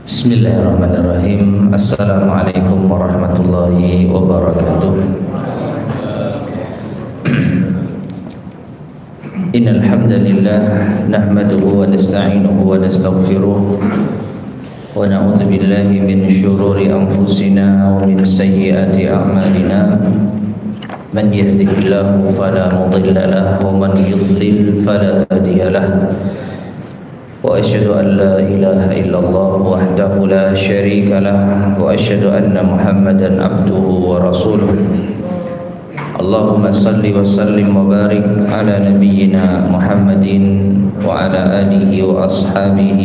Bismillahirrahmanirrahim. Assalamualaikum warahmatullahi wabarakatuh. Innal hamdalillah nahmaduhu wa nasta'inuhu wa nastaghfiruh wa na'udzu billahi min shururi anfusina wa min sayyiati a'malina. Man yahdihillahu fala mudilla lahu wa man yudlil fala hadiya lahu. وأشهد أن لا إله إلا الله وحده لا شريك له وأشهد أن محمدا عبده ورسوله اللهم صل وسلم وبارك على نبينا محمد وعلى آله وأصحابه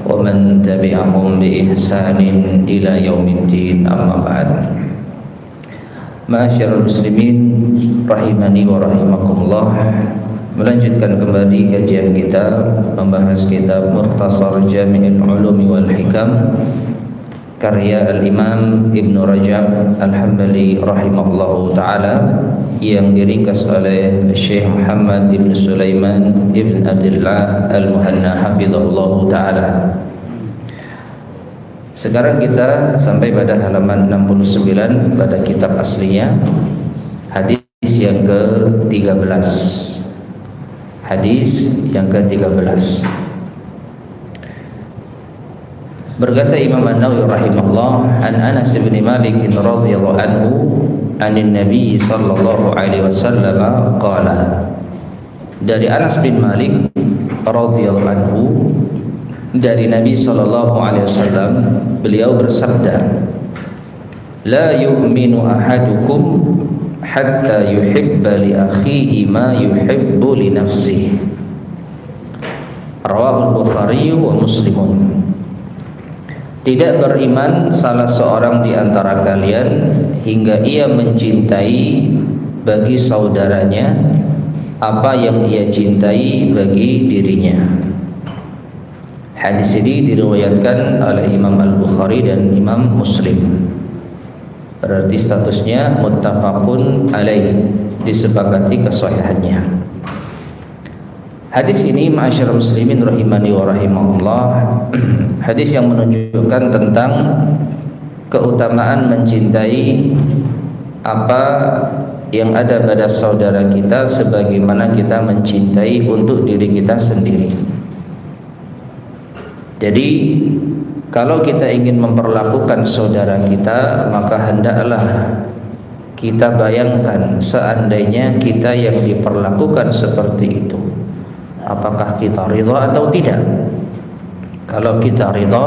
ومن تبعهم بإحسان إلى يوم الدين أما بعد. Ma'asyiral muslimin rahimani wa rahimakumullah. Melanjutkan kembali kajian kita membahas kitab Mukhtasar Jami'ul Ulumi wal Hikam karya Al-Imam Ibn Rajab Al-Hambali rahimahullahu ta'ala yang diringkas oleh Syekh Muhammad Ibn Sulaiman Ibn Abdullah Al-Muhanna hafizahullahu ta'ala. Sekarang kita sampai pada halaman 69 pada kitab aslinya, hadis yang ke-13. Hadis yang ke-13. Berkata Imam An-Nawawi rahimahullah, an Anas bin Malik radhiyallahu anhu, anin Nabi sallallahu alaihi wasallam qala. Dari Anas bin Malik radhiyallahu anhu, dari Nabi sallallahu alaihi wasallam, beliau bersabda, la yu'minu ahadukum hatta yuhibba li akhihi ma yuhibbu li nafsihi. Rawahul Bukhari wa Muslimun. Tidak beriman salah seorang di antara kalian hingga ia mencintai bagi saudaranya apa yang ia cintai bagi dirinya. Hadis ini diriwayatkan oleh Imam Al-Bukhari dan Imam Muslim. Berarti statusnya muttafaqun alaih, disepakati kesahihannya. Hadis ini ma'asyiral muslimin rahimani wa rahimahullah, hadis yang menunjukkan tentang keutamaan mencintai apa yang ada pada saudara kita sebagaimana kita mencintai untuk diri kita sendiri. Jadi kalau kita ingin memperlakukan saudara kita, maka hendaklah kita bayangkan seandainya kita yang diperlakukan seperti itu, apakah kita ridha atau tidak. Kalau kita ridha,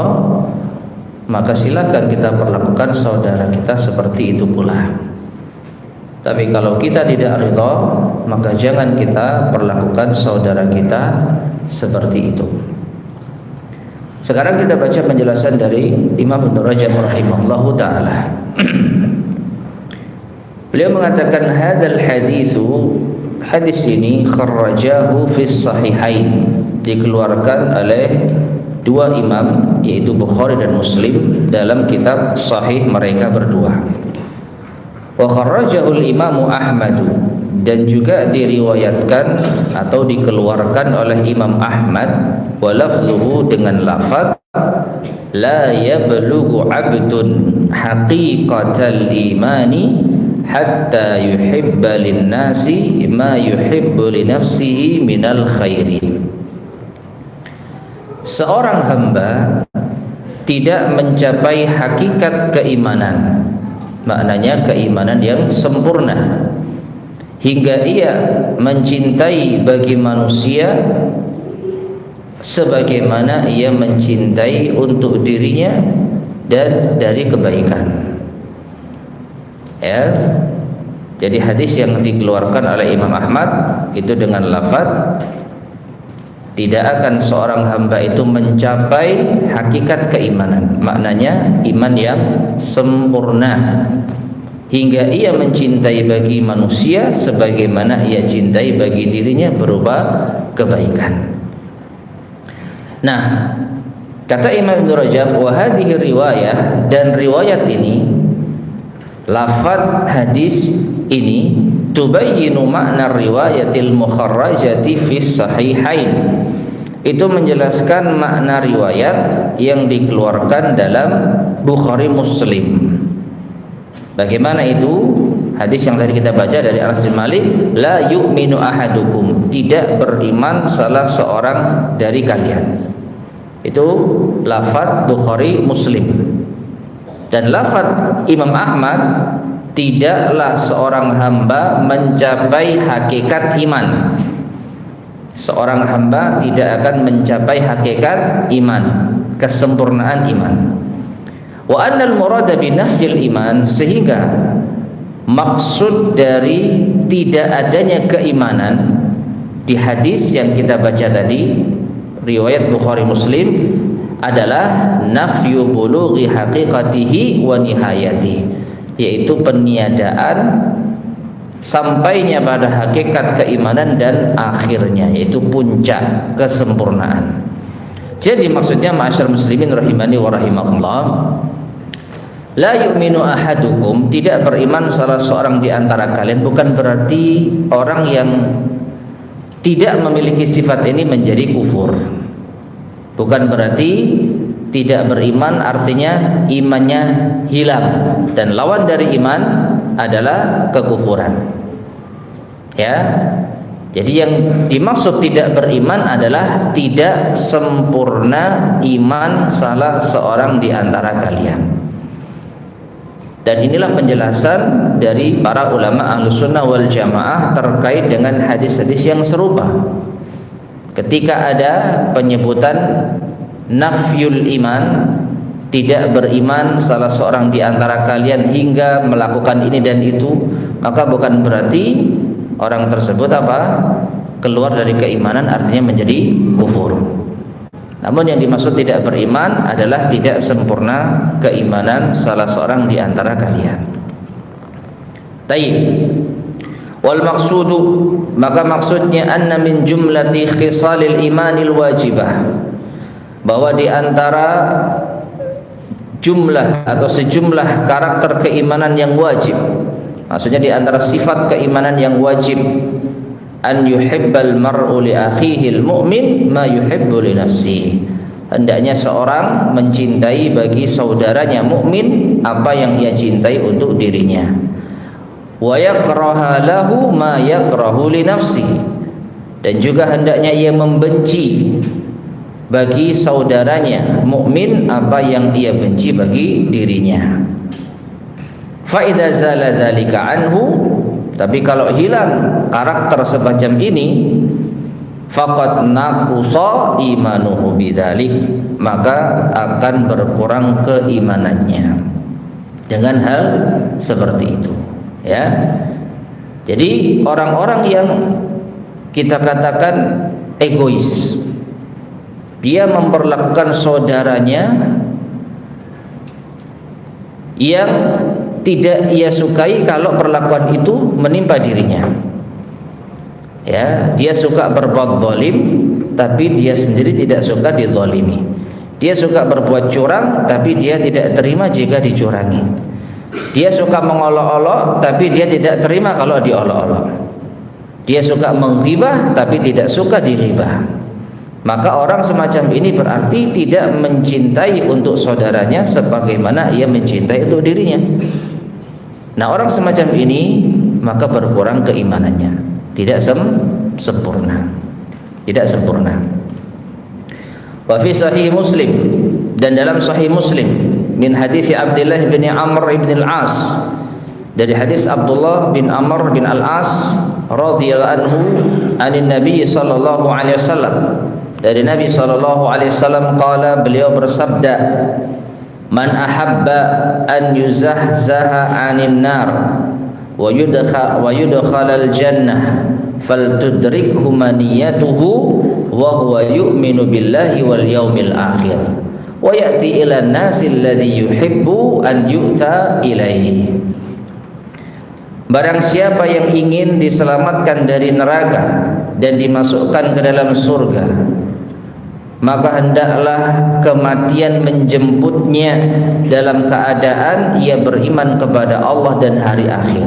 maka silakan kita perlakukan saudara kita seperti itu pula. Tapi kalau kita tidak ridha, maka jangan kita perlakukan saudara kita seperti itu. Sekarang kita baca penjelasan dari Imam Ibn Rajab rahimahullahu ta'ala. Beliau mengatakan hadzal haditsu, hadis ini kharrajahu fis sahihain, dikeluarkan oleh dua imam yaitu Bukhari dan Muslim dalam kitab sahih mereka berdua. Wa kharrajahu al-Imam Ahmad, dan juga diriwayatkan atau dikeluarkan oleh Imam Ahmad, wa lafzuhu, dengan lafaz la yablughu 'abdun haqiqatal imani hatta yuhibba lin-nasi ma yuhibbu li nafsihi minal khairi. Seorang hamba tidak mencapai hakikat keimanan, maknanya keimanan yang sempurna, hingga ia mencintai bagi manusia sebagaimana ia mencintai untuk dirinya dan dari kebaikan. Ya. Jadi hadis yang dikeluarkan oleh Imam Ahmad itu dengan lafaz tidak akan seorang hamba itu mencapai hakikat keimanan, maknanya iman yang sempurna, hingga ia mencintai bagi manusia sebagaimana ia cintai bagi dirinya berupa kebaikan. Nah, kata Imam Ibn Rajab, wa hadhihi riwayah, dan riwayat ini, lafaz hadis ini, tubayyinu makna riwayatil mukharrajati fis sahihain, itu menjelaskan makna riwayat yang dikeluarkan dalam Bukhari Muslim. Bagaimana itu? Hadis yang tadi kita baca dari Anas bin Malik, la yu'minu ahadukum, tidak beriman salah seorang dari kalian. Itu lafaz Bukhari Muslim. Dan lafaz Imam Ahmad, tidaklah seorang hamba mencapai hakikat iman. Seorang hamba tidak akan mencapai hakikat iman, kesempurnaan iman. Wa annal murada bi nafyil iman, sehingga maksud dari tidak adanya keimanan di hadis yang kita baca tadi, riwayat Bukhari Muslim, adalah nafyu bulughi haqiqatihi wa nihayatihi, yaitu peniadaan sampainya pada hakikat keimanan dan akhirnya, yaitu puncak kesempurnaan. Jadi maksudnya ma'asyar muslimin rahimani wa rahimakumullah, la yu'minu ahadukum, tidak beriman salah seorang di antara kalian, bukan berarti orang yang tidak memiliki sifat ini menjadi kufur. Bukan berarti tidak beriman artinya imannya hilang, dan lawan dari iman adalah kekufuran. Ya. Jadi yang dimaksud tidak beriman adalah tidak sempurna iman salah seorang di antara kalian. Dan inilah penjelasan dari para ulama Ahlussunnah wal Jamaah terkait dengan hadis-hadis yang serupa. Ketika ada penyebutan nafyul iman, tidak beriman salah seorang di antara kalian hingga melakukan ini dan itu, maka bukan berarti orang tersebut keluar dari keimanan, artinya menjadi kufur. Namun yang dimaksud tidak beriman adalah tidak sempurna keimanan salah seorang di antara kalian. Taib. Wal maksudu, maka maksudnya anna min jumlati khisalil imanil wajibah, bahwa di antara jumlah atau sejumlah karakter keimanan yang wajib, maksudnya di antara sifat keimanan yang wajib, an yuhibbal mar'u li akhihil mu'min ma yuhibbu li nafsihi, hendaknya seorang mencintai bagi saudaranya mukmin apa yang ia cintai untuk dirinya. Wa yakraha lahu ma yakrahu li nafsihi, dan juga hendaknya ia membenci bagi saudaranya mukmin apa yang ia benci bagi dirinya. Fa idza zala dzalika anhu, tapi kalau hilang karakter semacam ini, faqad naqusa imanuhu bidzalik, maka akan berkurang keimanannya dengan hal seperti itu. Ya. Jadi orang-orang yang kita katakan egois, dia memperlakukan saudaranya yang tidak ia sukai kalau perlakuan itu menimpa dirinya. Ya, dia suka berbuat zalim, tapi dia sendiri tidak suka dizalimi. Dia suka berbuat curang, tapi dia tidak terima jika dicurangi. Dia suka mengolok-olok, tapi dia tidak terima kalau diolok-olok. Dia suka menghibah, tapi tidak suka diribah. Maka orang semacam ini berarti tidak mencintai untuk saudaranya sebagaimana ia mencintai untuk dirinya. Nah, orang semacam ini maka berkurang keimanannya, tidak sempurna. Tidak sempurna. Wa fi sahih Muslim, dan dalam sahih Muslim min hadis Abdullah bin Amr bin Al-As, dari hadis Abdullah bin Amr bin Al-As radhiyallahu anhu anin Nabi sallallahu alaihi wasallam, dari Nabi sallallahu alaihi wasallam qala, beliau bersabda, man ahabba an yuzahzaha 'anil nar wa yudkhalal jannah faltudrikhu maniyatuhu wa huwa yu'minu billahi wal yawmil akhir wa ya'ti ila an-nasi alladhi yuhibbu an yu'ta ilaihi. Barang siapa yang ingin diselamatkan dari neraka dan dimasukkan ke dalam surga, maka hendaklah kematian menjemputnya dalam keadaan ia beriman kepada Allah dan hari akhir.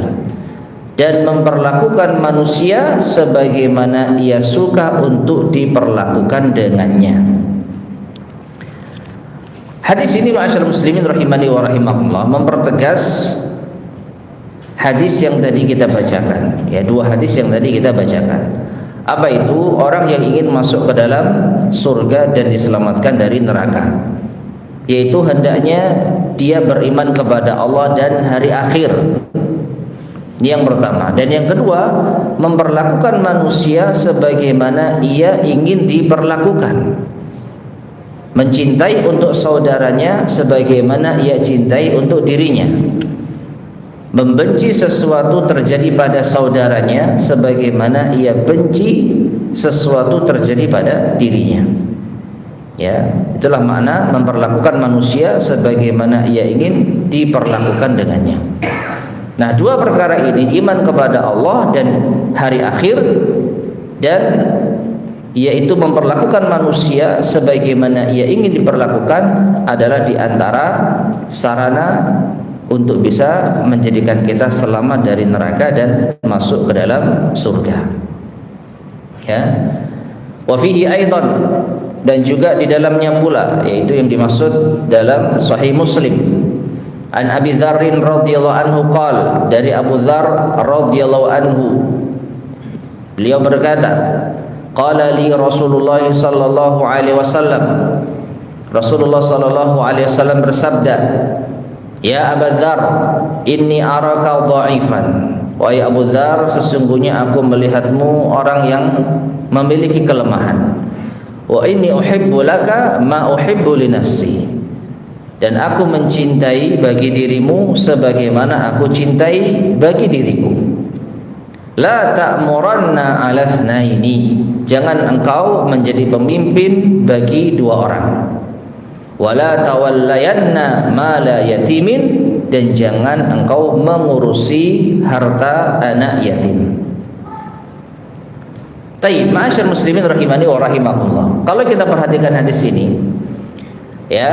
dan memperlakukan manusia sebagaimana ia suka untuk diperlakukan dengannya. Hadis ini ma'asyiral muslimin rahimani wa rahimakumullah mempertegas hadis yang tadi kita bacakan, ya, dua hadis yang tadi kita bacakan. Apa itu? Orang yang ingin masuk ke dalam surga dan diselamatkan dari neraka, yaitu hendaknya dia beriman kepada Allah dan hari akhir. Ini yang pertama. Dan yang kedua, memperlakukan manusia sebagaimana ia ingin diperlakukan. Mencintai untuk saudaranya sebagaimana ia cintai untuk dirinya. Membenci sesuatu terjadi pada saudaranya sebagaimana ia benci sesuatu terjadi pada dirinya. Ya, itulah makna memperlakukan manusia sebagaimana ia ingin diperlakukan dengannya. Nah, dua perkara ini, iman kepada Allah dan hari akhir, dan yaitu memperlakukan manusia sebagaimana ia ingin diperlakukan, adalah di antara sarana untuk bisa menjadikan kita selamat dari neraka dan masuk ke dalam surga. Ya. Wa fihi aidan, dan juga di dalamnya pula, yaitu yang dimaksud dalam Sahih Muslim. An Abi Dzar radhiyallahu anhu qala, dari Abu Dzar radhiyallahu anhu, beliau berkata, qala li Rasulullah sallallahu alaihi wasallam, Rasulullah sallallahu alaihi wasallam bersabda, ya Abu Dzar, inni araka dha'ifan, wahai Abu Dzar, sesungguhnya aku melihatmu orang yang memiliki kelemahan. Wa inni uhibbu laka ma uhibbu li nafsi, dan aku mencintai bagi dirimu sebagaimana aku cintai bagi diriku. La ta'muranna 'ala itsnaini, jangan engkau menjadi pemimpin bagi dua orang. Wala tawallayanna mala yatimin, dan jangan engkau mengurusi harta anak yatim. Taib, ma'asyar muslimin rahimani wa rahimakumullah. Kalau kita perhatikan hadis ini, ya,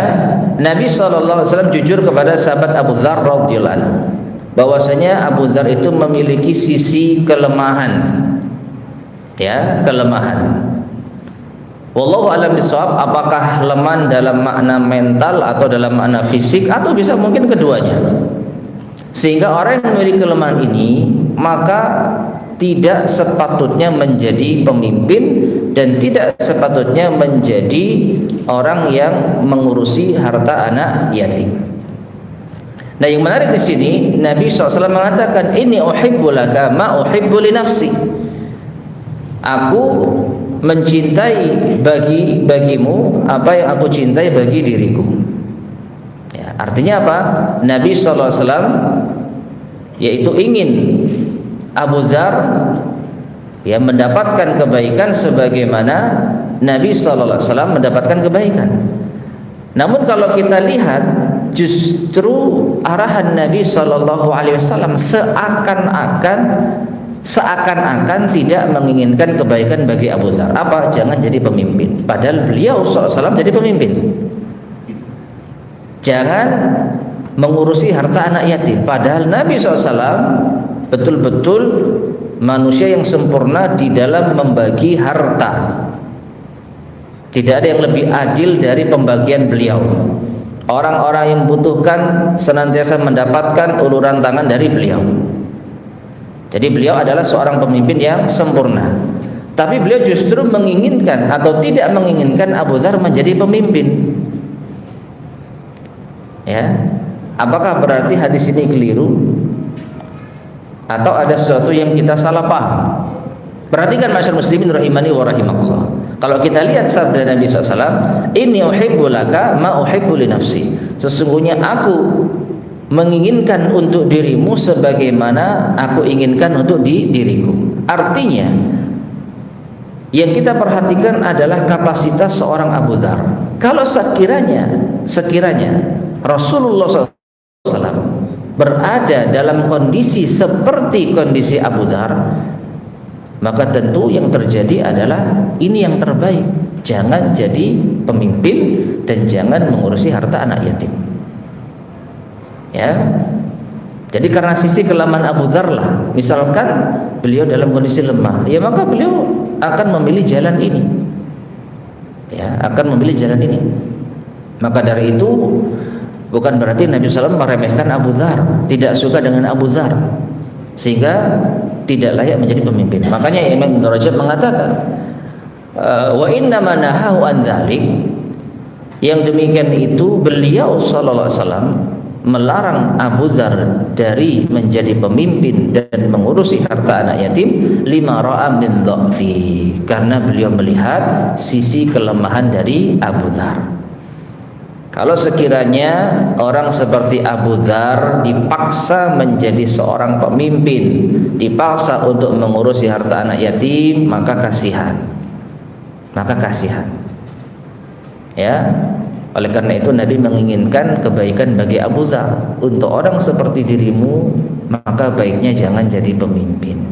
Nabi SAW jujur kepada sahabat Abu Dzar radhiyallahu anhu bahwasanya Abu Dzar itu memiliki sisi kelemahan, ya, kelemahan. Wallahu a'lam bishawab, apakah lemah dalam makna mental atau dalam makna fisik, atau bisa mungkin keduanya. Sehingga orang yang memiliki kelemahan ini maka tidak sepatutnya menjadi pemimpin dan tidak sepatutnya menjadi orang yang mengurusi harta anak yatim. Nah, yang menarik di sini Nabi SAW mengatakan, ini uhibbu laka ma uhibbu li nafsi, aku mencintai bagimu apa yang aku cintai bagi diriku. Ya, artinya apa? Nabi SAW yaitu ingin Abu Dzar ya mendapatkan kebaikan sebagaimana Nabi SAW mendapatkan kebaikan. Namun kalau kita lihat, justru arahan Nabi SAW seakan-akan tidak menginginkan kebaikan bagi Abu Dzar. Apa? Jangan jadi pemimpin. Padahal beliau SAW jadi pemimpin. Jangan mengurusi harta anak yatim. Padahal Nabi SAW betul-betul manusia yang sempurna di dalam membagi harta. Tidak ada yang lebih adil dari pembagian beliau. Orang-orang yang membutuhkan senantiasa mendapatkan uluran tangan dari beliau. Jadi beliau adalah seorang pemimpin yang sempurna. Tapi beliau justru menginginkan atau tidak menginginkan Abu Dzar menjadi pemimpin. Ya, apakah berarti hadis ini keliru? Atau ada sesuatu yang kita salah paham? Perhatikan masyarakat muslimin rahimani wa rahimakumullah. Kalau kita lihat sabda Nabi SAW, inni uhibbu laka ma uhibbu li nafsi, sesungguhnya aku menginginkan untuk dirimu sebagaimana aku inginkan untuk diriku. Artinya yang kita perhatikan adalah kapasitas seorang Abu Dzar. Kalau sekiranya Rasulullah SAW berada dalam kondisi seperti kondisi Abu Dzar, maka tentu yang terjadi adalah ini yang terbaik. Jangan jadi pemimpin dan jangan mengurusi harta anak yatim. Ya, Jadi karena sisi kelemahan Abu Dzar lah, misalkan beliau dalam kondisi lemah, ya maka beliau akan memilih jalan ini. Ya, akan memilih jalan ini. Maka dari itu bukan berarti Nabi SAW meremehkan Abu Dzar, tidak suka dengan Abu Dzar, sehingga tidak layak menjadi pemimpin. Makanya Imam Ibnu Rajab mengatakan, wa inna ma nahahu an dzalik, yang demikian itu beliau sallallahu alaihi wasallam melarang Abu Dzar dari menjadi pemimpin dan mengurusi harta anak yatim, lima ra'a min dha'fi, karena beliau melihat sisi kelemahan dari Abu Dzar. Kalau sekiranya orang seperti Abu Dzar dipaksa menjadi seorang pemimpin, dipaksa untuk mengurusi harta anak yatim, maka kasihan. Ya, oleh karena itu Nabi menginginkan kebaikan bagi Abu Dzar. Untuk orang seperti dirimu, maka baiknya jangan jadi pemimpin,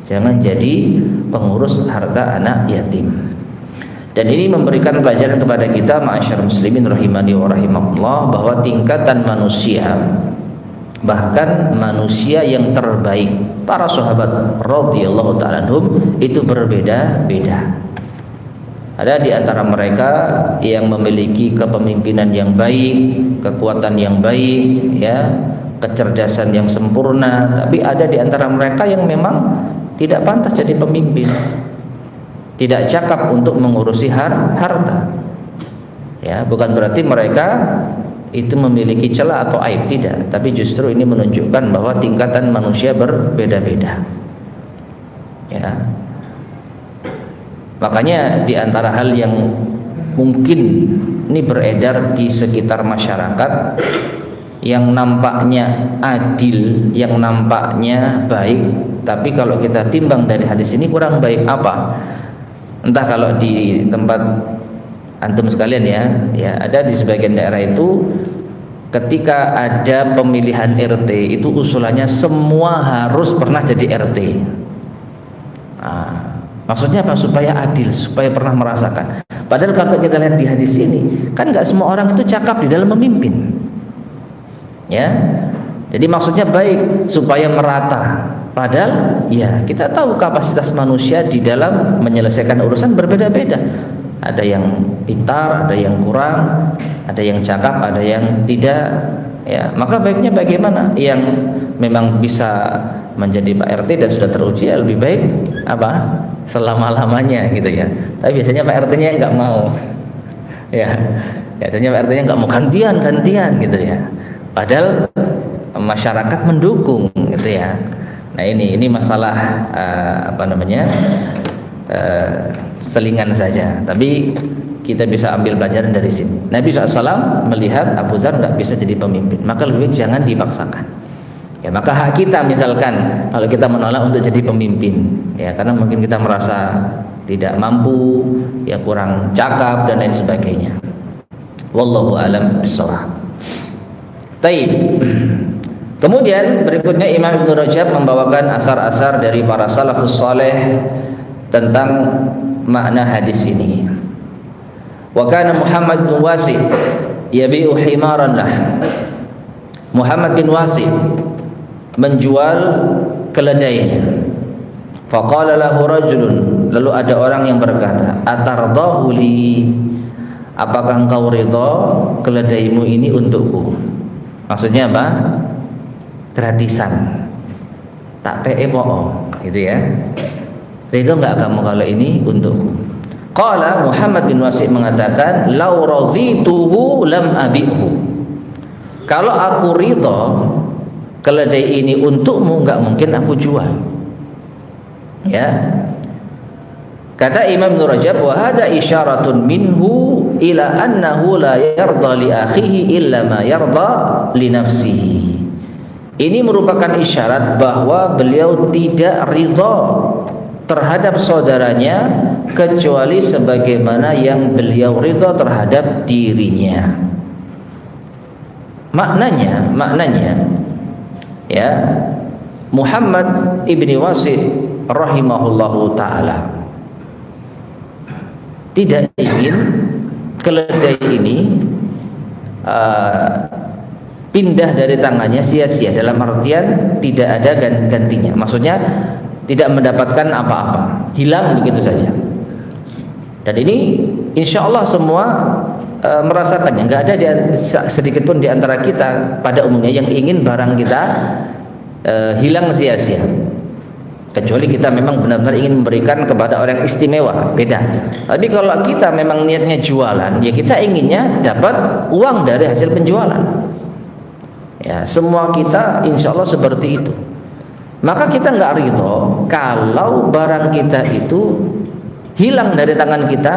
jangan jadi pengurus harta anak yatim. Dan ini memberikan pelajaran kepada kita, ma'asyar muslimin rahimani wa rahimakumullah, bahwa tingkatan manusia, bahkan manusia yang terbaik, para sahabat radhiyallahu ta'ala anhum, itu berbeda-beda. Ada di antara mereka yang memiliki kepemimpinan yang baik, kekuatan yang baik, ya, kecerdasan yang sempurna. Tapi ada di antara mereka yang memang tidak pantas jadi pemimpin, tidak cakap untuk mengurusi harta. Ya, bukan berarti mereka itu memiliki celah atau aib, tidak. Tapi justru ini menunjukkan bahwa tingkatan manusia berbeda-beda. Ya. Makanya di antara hal yang mungkin ini beredar di sekitar masyarakat, yang nampaknya adil, yang nampaknya baik, tapi kalau kita timbang dari hadis ini kurang baik apa? Entah kalau di tempat antum sekalian ya ada di sebagian daerah itu, ketika ada pemilihan RT itu usulannya semua harus pernah jadi RT. Maksudnya apa? Supaya adil, supaya pernah merasakan. Padahal kalau kita lihat di hadis ini, kan nggak semua orang itu cakap di dalam memimpin. Ya, jadi maksudnya baik supaya merata. Padahal ya kita tahu kapasitas manusia di dalam menyelesaikan urusan berbeda-beda. Ada yang pintar, ada yang kurang, ada yang cakap, ada yang tidak. Ya, maka baiknya bagaimana? Yang memang bisa menjadi Pak RT dan sudah teruji, ya lebih baik apa? Selama-lamanya gitu ya. Tapi biasanya Pak RT-nya nggak mau. Ya, biasanya Pak RT-nya nggak mau gantian gitu ya. Padahal masyarakat mendukung gitu ya. Nah ini masalah selingan saja. Tapi kita bisa ambil pelajaran dari sini. Nabi SAW melihat Abu Dzar nggak bisa jadi pemimpin, maka lebih baik jangan dipaksakan. Ya, maka hak kita misalkan kalau kita menolak untuk jadi pemimpin, ya karena mungkin kita merasa tidak mampu, ya kurang cakap dan lain sebagainya. Wallahu a'lam bishawab. Taib. Kemudian berikutnya Imam Ibnu Rajab membawakan asar-asar dari para salafus saleh tentang makna hadis ini. Wa kana Muhammad bin Wasi yabi'u himaran lah. Muhammad bin Wasi menjual keledainya. Faqala lahu rajulun, lalu ada orang yang berkata, atardahu li, apakah engkau ridha keledaimu ini untukku? Maksudnya apa? Gratisan, tak pe bohong gitu ya. Ridha enggak kamu kalau ini untukku? Qala Muhammad bin Wasi mengatakan, lau radituhu lam abihu, kalau aku ridha keledai ini untukmu, enggak mungkin aku jual. Ya, kata Imam Ibnu Rajab, wa hada isyaratun minhu ila annahu la yarda li akhihi illa ma yarda li nafsihi. Ini merupakan isyarat bahwa beliau tidak ridha terhadap saudaranya kecuali sebagaimana yang beliau ridha terhadap dirinya. Maknanya ya, Muhammad ibni Wasi rahimahullahu ta'ala tidak ingin keledai ini pindah dari tangannya sia-sia, dalam artian tidak ada gantinya. Maksudnya tidak mendapatkan apa-apa, hilang begitu saja. Dan ini insya Allah semua merasakannya. Nggak ada sedikit pun di antara kita pada umumnya yang ingin barang kita hilang sia-sia, kecuali kita memang benar-benar ingin memberikan kepada orang istimewa, beda. Tapi kalau kita memang niatnya jualan, ya kita inginnya dapat uang dari hasil penjualan. Ya, semua kita insya Allah seperti itu. Maka kita nggak ridho kalau barang kita itu hilang dari tangan kita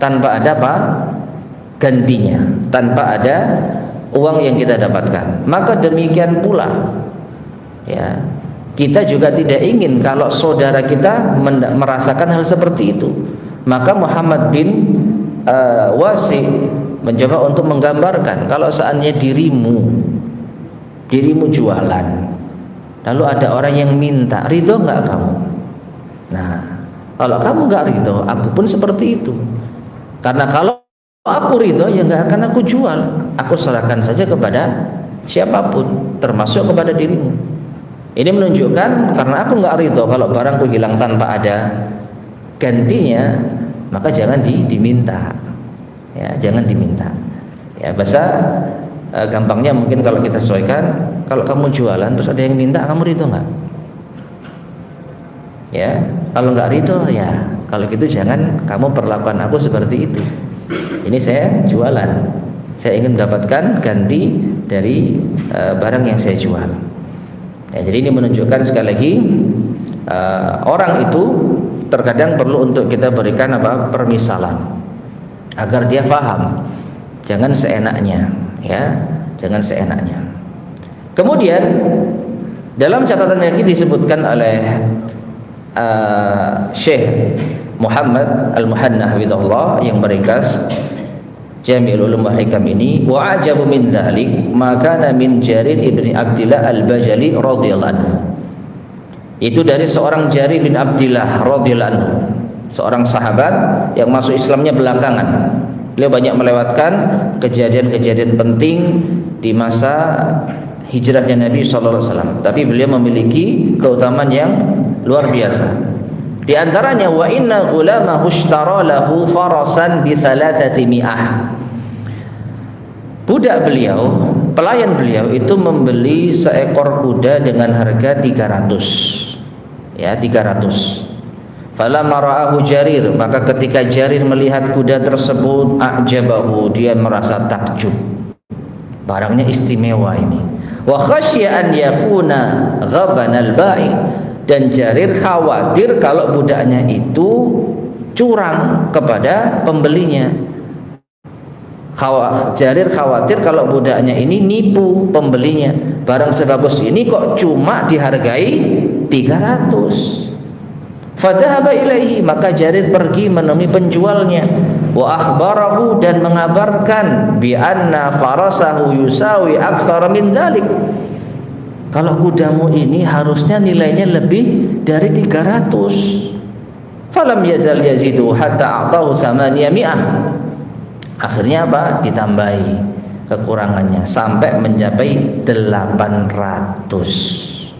tanpa ada apa? Gantinya, tanpa ada uang yang kita dapatkan. Maka demikian pula, ya, kita juga tidak ingin kalau saudara kita merasakan hal seperti itu. Maka Muhammad bin Wasi mencoba untuk menggambarkan, kalau seandainya dirimu jualan, lalu ada orang yang minta, ridho nggak kamu? Nah, kalau kamu nggak ridho, aku pun seperti itu. Karena kalau aku ridho, ya nggak akan aku jual. Aku serahkan saja kepada siapapun, termasuk kepada dirimu. Ini menunjukkan karena aku nggak ridho kalau barangku hilang tanpa ada gantinya, maka jangan diminta. Ya, jangan diminta. Ya, bahasa gampangnya mungkin kalau kita sesuaikan, kalau kamu jualan terus ada yang minta, kamu ridho nggak? Ya, kalau nggak ridho, ya kalau gitu jangan kamu perlakukan aku seperti itu. Ini saya jualan, saya ingin mendapatkan ganti dari barang yang saya jual. Ya, jadi ini menunjukkan sekali lagi orang itu terkadang perlu untuk kita berikan permisalan agar dia paham. Jangan seenaknya, ya, jangan seenaknya. Kemudian dalam catatan lagi disebutkan oleh Syekh Muhammad Al-Muhannah hafizahullah yang meringkas Jami'ul Ulum wal Hikam ini, wa ajabu min dzalik ma kana min Jarir ibn Abdillah Al-Bajali radhiyallahu anhu. Itu dari seorang Jarir bin Abdillah radhiyallahu anhu, seorang sahabat yang masuk Islamnya belakangan. Beliau banyak melewatkan kejadian-kejadian penting di masa hijrahnya Nabi sallallahu alaihi wasallam, tapi beliau memiliki keutamaan yang luar biasa. Di antaranya, wa inna ghulamahu ishtara lahu farasan bi 300. Budak beliau, pelayan beliau itu membeli seekor kuda dengan harga 300. Ya, 300. Falamma ra'ahu Jarir, maka ketika Jarir melihat kuda tersebut, a'jabahu, dia merasa takjub. Barangnya istimewa ini. Wa khasya an yakuna ghabanal bai', dan Jarir khawatir kalau budaknya itu curang kepada pembelinya. Jarir khawatir kalau budaknya ini nipu pembelinya. Barang sebagus ini kok cuma dihargai 300. Fadhahaba ilaihi, maka Jarir pergi menemui penjualnya. Wa akhbarahu, dan mengabarkan bi anna farasahu yusawi aktsara min dzalik. Kalau kudamu ini harusnya nilainya lebih dari 300. Falam yazal yazidu hatta a'tahu 800. Akhirnya apa? Ditambahi kekurangannya sampai mencapai 800.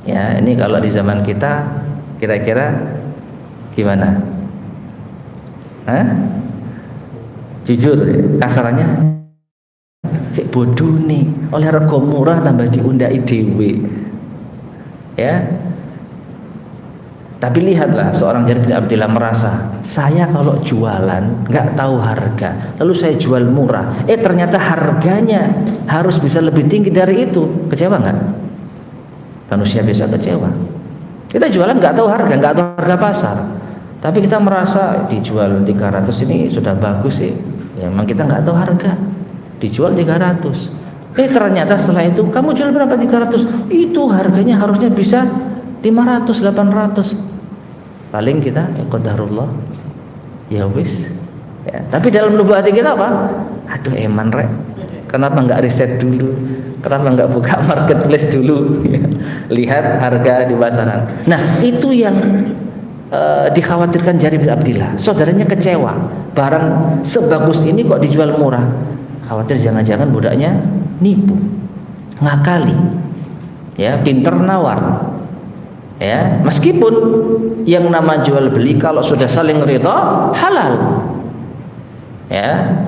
Ya, ini kalau di zaman kita kira-kira gimana? Hah? Jujur, kasarannya cek bodoh nih, oleh rego murah tambah diundai dhewe. Ya. Tapi lihatlah, seorang Jarir bin Abdillah merasa, saya kalau jualan nggak tahu harga, lalu saya jual murah, ternyata harganya harus bisa lebih tinggi dari itu. Kecewa nggak? Manusia bisa kecewa. Kita jualan nggak tahu harga pasar, tapi kita merasa dijual 300 ini sudah bagus sih. Ya, memang kita nggak tahu harga. Dijual 300. Ternyata setelah itu kamu jual berapa? 300. Itu harganya harusnya bisa 500, 800. Paling kita qadarullah. Ya wis. Ya, tapi dalam lubuk hati kita apa? Aduh eman rek. Kenapa enggak riset dulu? Kenapa enggak buka marketplace dulu? Lihat harga di pasaran. Nah, itu yang dikhawatirkan Jarir bin Abdillah. Saudaranya kecewa. Barang sebagus ini kok dijual murah. khawatir jangan-jangan budaknya nipu, ngakali, ya, pinter nawar, ya. Meskipun yang nama jual beli kalau sudah saling ridha halal, ya.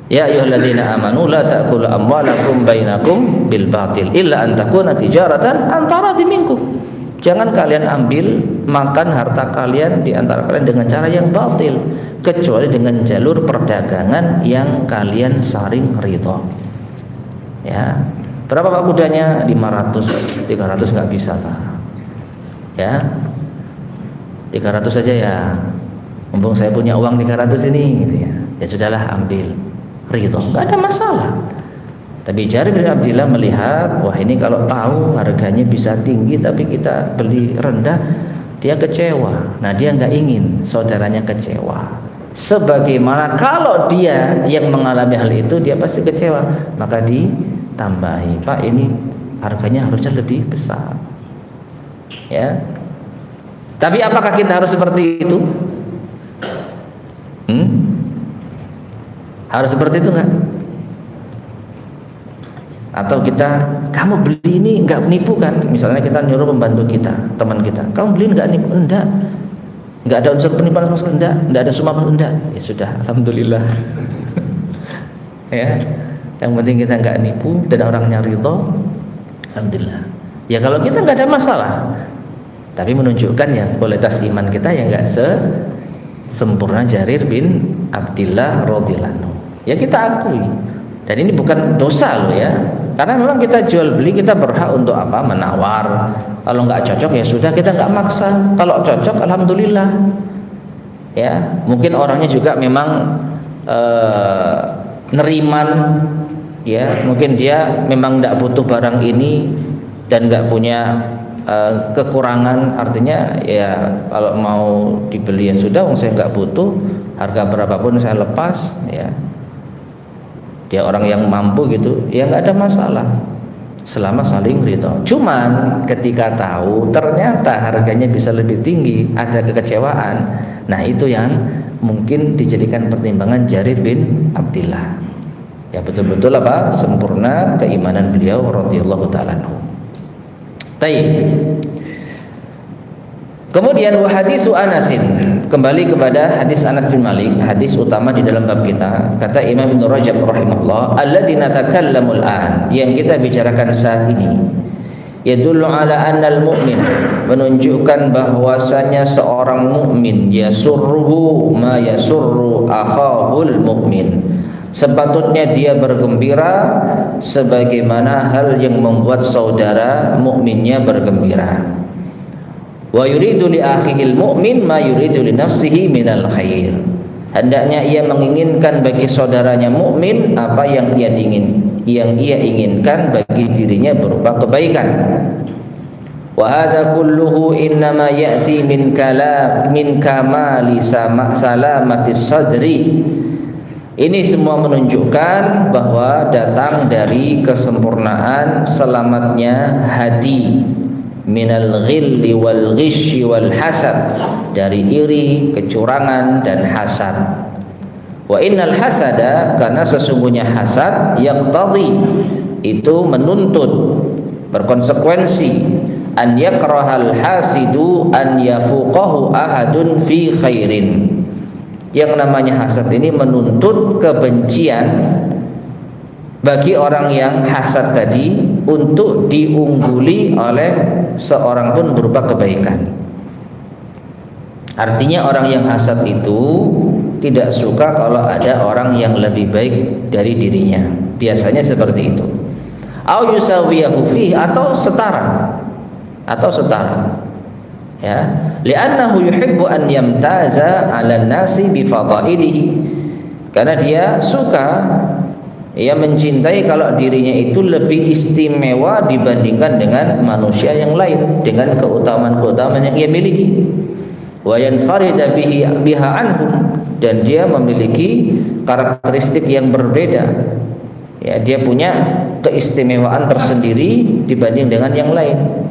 Ya ayyuhalladzina amanu la ta'kulu amwalakum bainakum bil batil illa an takuna tijaratan antara minkum. Jangan kalian ambil makan harta kalian di antara kalian dengan cara yang batil, kecuali dengan jalur perdagangan yang kalian saling ridha. Ya. Berapa Pak kudanya? 500, 300 enggak bisa, Pak. Ya. 300 saja ya. Mumpung saya punya uang 300 ini gitu ya. Ya sudahlah, ambil. Ridho, enggak ada masalah. Tapi Jarir bin Abdillah melihat, wah ini kalau tahu harganya bisa tinggi tapi kita beli rendah, dia kecewa. Nah, dia enggak ingin saudaranya kecewa. Sebagaimana kalau dia yang mengalami hal itu, dia pasti kecewa. Maka ditambahi, Pak ini harganya harusnya lebih besar. Ya. Tapi apakah kita harus seperti itu? Harus seperti itu enggak? Atau kita, kamu beli ini enggak nipu kan? Misalnya kita nyuruh pembantu kita, teman kita, kamu beli enggak nipu? Enggak ada unsur penipuan sama sekali, enggak ada sumapan, enggak. Ya sudah, alhamdulillah. Ya, yang penting kita enggak nipu dan orangnya ridho, alhamdulillah. Ya kalau kita enggak ada masalah, tapi menunjukkan ya kualitas iman kita yang enggak sempurna Jarir bin Abdillah radhiyallahu anhu. Ya kita akui. Dan ini bukan dosa loh ya. Karena memang kita jual beli, kita berhak untuk apa? Menawar. Kalau nggak cocok ya sudah, kita nggak maksa. Kalau cocok alhamdulillah. Ya, mungkin orangnya juga memang neriman, ya. Mungkin dia memang nggak butuh barang ini dan nggak punya kekurangan, artinya ya kalau mau dibeli ya sudah, saya nggak butuh, harga berapapun saya lepas, ya. Dia orang yang mampu gitu, ya nggak ada masalah selama saling ridho. Cuman ketika tahu ternyata harganya bisa lebih tinggi, ada kekecewaan, nah itu yang mungkin dijadikan pertimbangan Jarir bin Abdillah. Ya betul-betul apa? Sempurna keimanan beliau radhiyallahu ta'ala anhu. Baik. Kemudian wa hadisu Anasin, kembali kepada hadis Anas bin Malik, hadis utama di dalam bab kita. Kata Imam Ibnu Rajab rahimahullah, alladzi natakallamu al-an, yang kita bicarakan saat ini, yadullu ala annal mu'min, menunjukkan bahwasanya seorang mukmin yasurruhu ma yasurru akhahul mu'min, sepatutnya dia bergembira sebagaimana hal yang membuat saudara mukminnya bergembira. Wa yuridu li akhihil mu'min ma yuridu li nafsihi minal khair. Hendaknya ia menginginkan bagi saudaranya mukmin apa yang ia inginkan bagi dirinya berupa kebaikan. Wa hadza kulluhu innama ya'ti min kamali salamatis sadri. Ini semua menunjukkan bahwa datang dari kesempurnaan selamatnya hati, minal ghilli wal ghishi wal hasad, dari iri, kecurangan dan hasad. Wa innal hasada, karena sesungguhnya hasad yaqtadi, itu menuntut, berkonsekuensi, an yakrahal hasidu an yafuqahu ahadun fi khairin. Yang namanya hasad ini menuntut kebencian bagi orang yang hasad tadi untuk diungguli oleh seorang pun berupa kebaikan. Artinya orang yang hasad itu tidak suka kalau ada orang yang lebih baik dari dirinya. Biasanya seperti itu. Au yusawiyahu fihi, atau setara. Ya, li'annahu yuhibbu an yamtaza 'alan nasi bi fadailihi. Karena dia suka, ia mencintai kalau dirinya itu lebih istimewa dibandingkan dengan manusia yang lain, dengan keutamaan-keutamaan yang ia miliki. Wa yanfarida biha anhum, dan dia memiliki karakteristik yang berbeda. Ya, dia punya keistimewaan tersendiri dibanding dengan yang lain.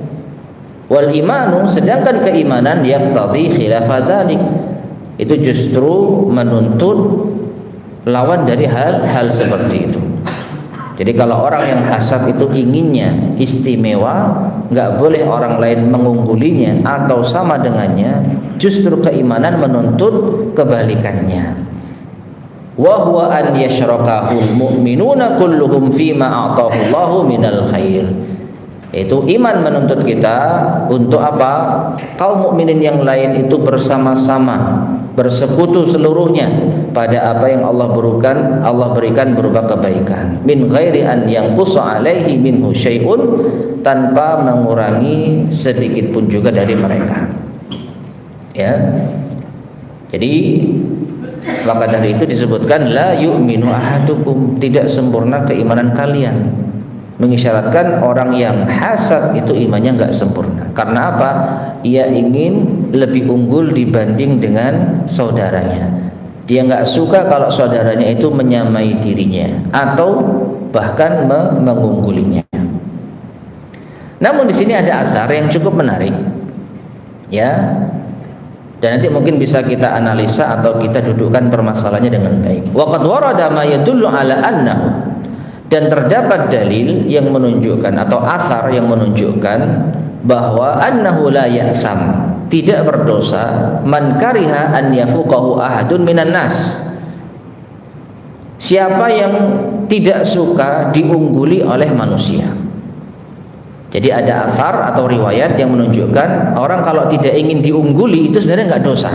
Wal imanu, sedangkan keimanan yaqtadi khilafa dzalik, itu justru menuntut lawan dari hal-hal seperti itu. Jadi kalau orang yang hasad itu inginnya istimewa, nggak boleh orang lain mengunggulinya atau sama dengannya, justru keimanan menuntut kebalikannya. Wa huwa an yashrokahul mu'minuna kulluhum fima a'tahu Allahu minal khair. Itu iman menuntut kita untuk apa? Kaum mukminin yang lain itu bersama-sama, bersekutu seluruhnya pada apa yang Allah berikan berupa kebaikan. Min ghairi an yanqusa alaihi minhu syai'un, tanpa mengurangi sedikit pun juga dari mereka. Ya. Jadi maka dari itu disebutkan la yu'minu ahadukum, tidak sempurna keimanan kalian. Mengisyaratkan orang yang hasad itu imannya enggak sempurna. Karena apa? Ia ingin lebih unggul dibanding dengan saudaranya. Dia enggak suka kalau saudaranya itu menyamai dirinya atau bahkan mengunggulinya. Namun di sini ada asar yang cukup menarik. Ya. Dan nanti mungkin bisa kita analisa atau kita dudukkan permasalahannya dengan baik. Wa qad warada ma yadullu ala annahu, dan terdapat dalil yang menunjukkan atau asar yang menunjukkan bahwa annahu la ya'sam, tidak berdosa, man kariha an yafuqahu ahadun minan nas, siapa yang tidak suka diungguli oleh manusia. Jadi ada asar atau riwayat yang menunjukkan orang kalau tidak ingin diungguli itu sebenarnya enggak dosa.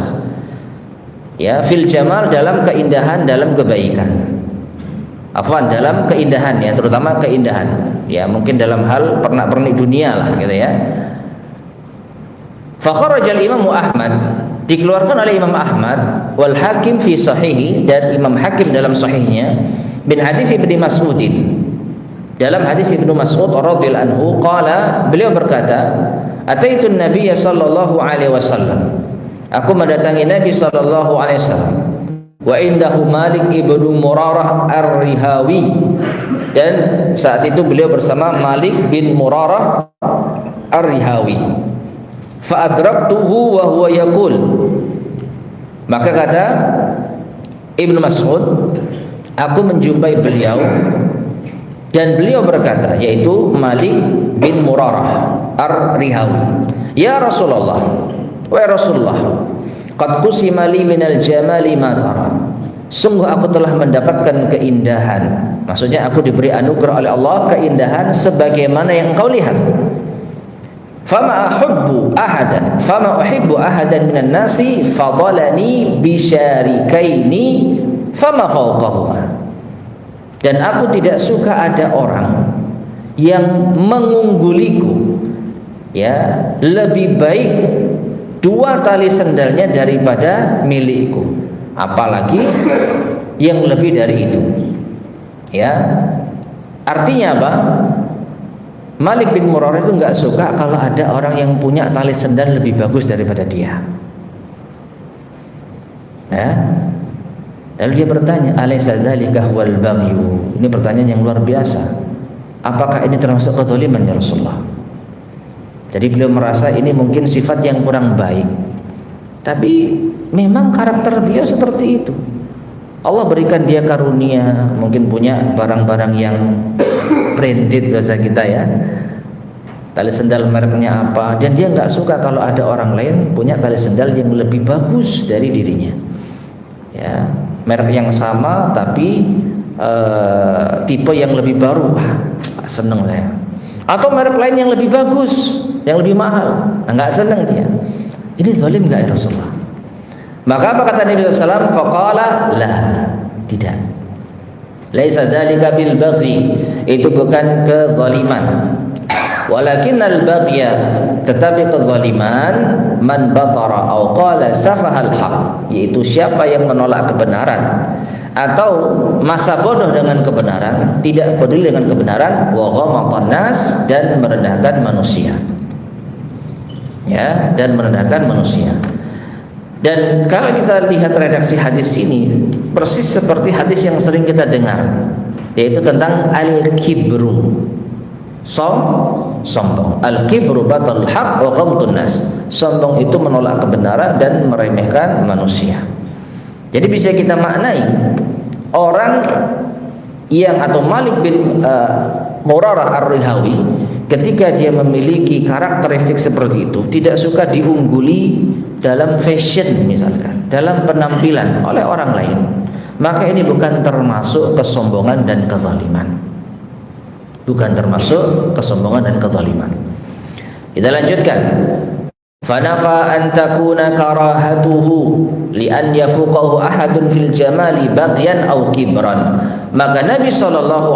Ya, fil jamal, dalam keindahan, dalam kebaikan. Afwan, dalam keindahan, ya, terutama keindahan. Ya, mungkin dalam hal pernak-pernik dunia lah gitu ya. Fa kharajal Imam Ahmad, dikeluarkan oleh Imam Ahmad, wal Hakim fi sahihi, dan Imam Hakim dalam sahihnya, bin hadis Ibnu Mas'udin, dalam hadis Ibnu Mas'ud radhiyallahu anhu, qala, beliau berkata, ataitun Nabiy sallallahu alaihi wasallam, aku mendatangi Nabi sallallahu alaihi wasallam, wa indahu Malik ibnu Murarah ar-Rihawi, dan saat itu beliau bersama Malik bin Murarah ar-Rihawi. Fa adraktuhu wa huwa yaqul, maka kata Ibnu Mas'ud, aku menjumpai beliau dan beliau berkata, yaitu Malik bin Murarah ar-Rihawi, ya Rasulullah, wahai Rasulullah, qad qusima li minal jamali ma tara, sungguh aku telah mendapatkan keindahan, maksudnya aku diberi anugerah oleh Allah keindahan sebagaimana yang engkau lihat. Fama uhibbu ahadan minan nasi fadalani bisyarikaini fama fawqahuma, dan aku tidak suka ada orang yang mengungguliku, ya, lebih baik dua tali sendalnya daripada milikku, apalagi yang lebih dari itu. Ya, artinya apa? Malik bin Murarah itu enggak suka kalau ada orang yang punya tali sendal lebih bagus daripada dia. Ya. Lalu dia bertanya, alaysa dzalika wal baghyu? Ini pertanyaan yang luar biasa. Apakah ini termasuk kezaliman ya Rasulullah? Jadi beliau merasa ini mungkin sifat yang kurang baik. Tapi memang karakter beliau seperti itu. Allah berikan dia karunia, mungkin punya barang-barang yang branded bahasa kita ya. Tali sendal mereknya apa, dan dia nggak suka kalau ada orang lain punya tali sendal yang lebih bagus dari dirinya. Ya, merek yang sama tapi tipe yang lebih baru, seneng saya. Atau merek lain yang lebih bagus, yang lebih mahal, nggak seneng dia. Ini zalim nggak ya Rasulullah? Maka apa kata Nabi SAW? Faqala la, tidak. Laisa dzalika bil baghi, itu bukan kezaliman. Walakinnal baghya, tetapi kezaliman, man batara au qala safahal haq, yaitu siapa yang menolak kebenaran atau masa bodoh dengan kebenaran, tidak peduli dengan kebenaran, wa ghamatan nas, dan merendahkan manusia. Ya, dan merendahkan manusia. Dan kalau kita lihat redaksi hadis ini persis seperti hadis yang sering kita dengar, yaitu tentang al-kibru, sombong. Al-kibru batalul haq wa ghamtun nas. Sombong itu menolak kebenaran dan meremehkan manusia. Jadi bisa kita maknai orang yang atau Malik bin Murarah Ar-Rihawi ketika dia memiliki karakteristik seperti itu, tidak suka diungguli dalam fashion misalkan, dalam penampilan oleh orang lain, maka ini bukan termasuk kesombongan dan kezaliman. Bukan termasuk kesombongan dan kezaliman. Kita lanjutkan. Fanafa an takuna karahatuhu li an yafuqahu ahadun fil jamali baghyan aw kibran. Maka Nabi SAW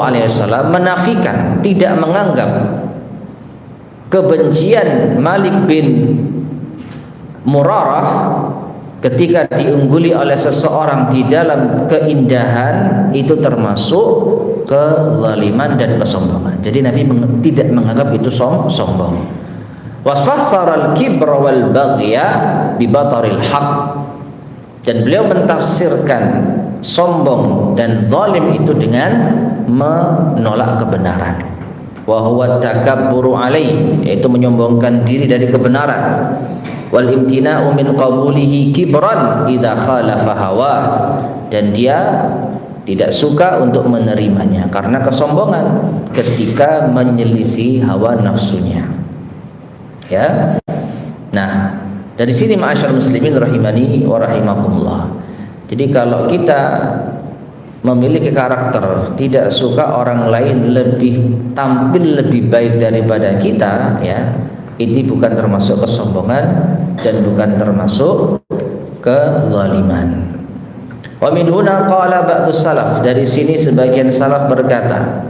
menafikan, tidak menganggap kebencian Malik bin Murarah ketika diungguli oleh seseorang di dalam keindahan itu termasuk kezaliman dan kesombongan. Jadi Nabi tidak menganggap itu sombong. Wasfassara al-kibra wal baghya bi bataril haq, dan beliau mentafsirkan sombong dan zalim itu dengan menolak kebenaran. Wa huwa takabburu alaih, yaitu menyombongkan diri dari kebenaran. Wal imtina'u min qabulihi kibran idza khalafa hawa, dan dia tidak suka untuk menerimanya karena kesombongan ketika menyelisih hawa nafsunya. Ya. Nah, dari sini ma'asyar muslimin rahimani wa rahimakumullah. Jadi kalau kita memiliki karakter tidak suka orang lain tampil lebih baik daripada kita, ya, ini bukan termasuk kesombongan dan bukan termasuk kezaliman. Wa min huna qala ba'du salaf, dari sini sebagian salaf berkata,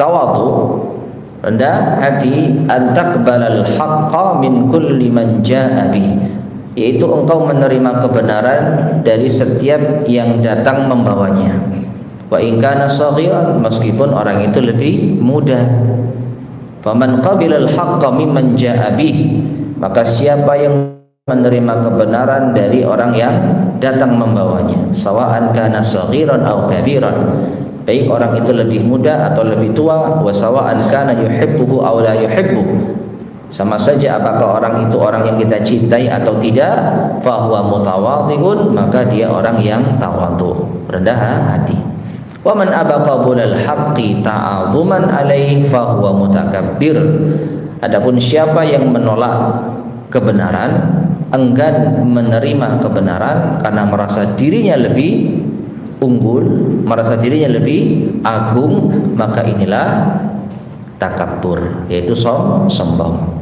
tawadu rendah hati, antaqbalal haqqa min kulli man jaa bih, yaitu engkau menerima kebenaran dari setiap yang datang membawanya. Wa in kana saghiran, meskipun orang itu lebih muda. Faman qabilal haqqa mimman jaa bih, maka siapa yang menerima kebenaran dari orang yang datang membawanya, sawa'an kana saghiran aw kabiran, baik orang itu lebih muda atau lebih tua, wa sawa'an kana yuhibbuhu aw la yuhibbu, sama saja apakah orang itu orang yang kita cintai atau tidak, fa huwa mutawadhi'un, maka dia orang yang tawadhu, rendah hati. Wa man aba qabulal haqqi ta'azuman alaihi fa huwa mutakabbir. Adapun siapa yang menolak kebenaran, enggan menerima kebenaran karena merasa dirinya lebih unggul, merasa dirinya lebih agung, maka inilah takabbur, yaitu sombong.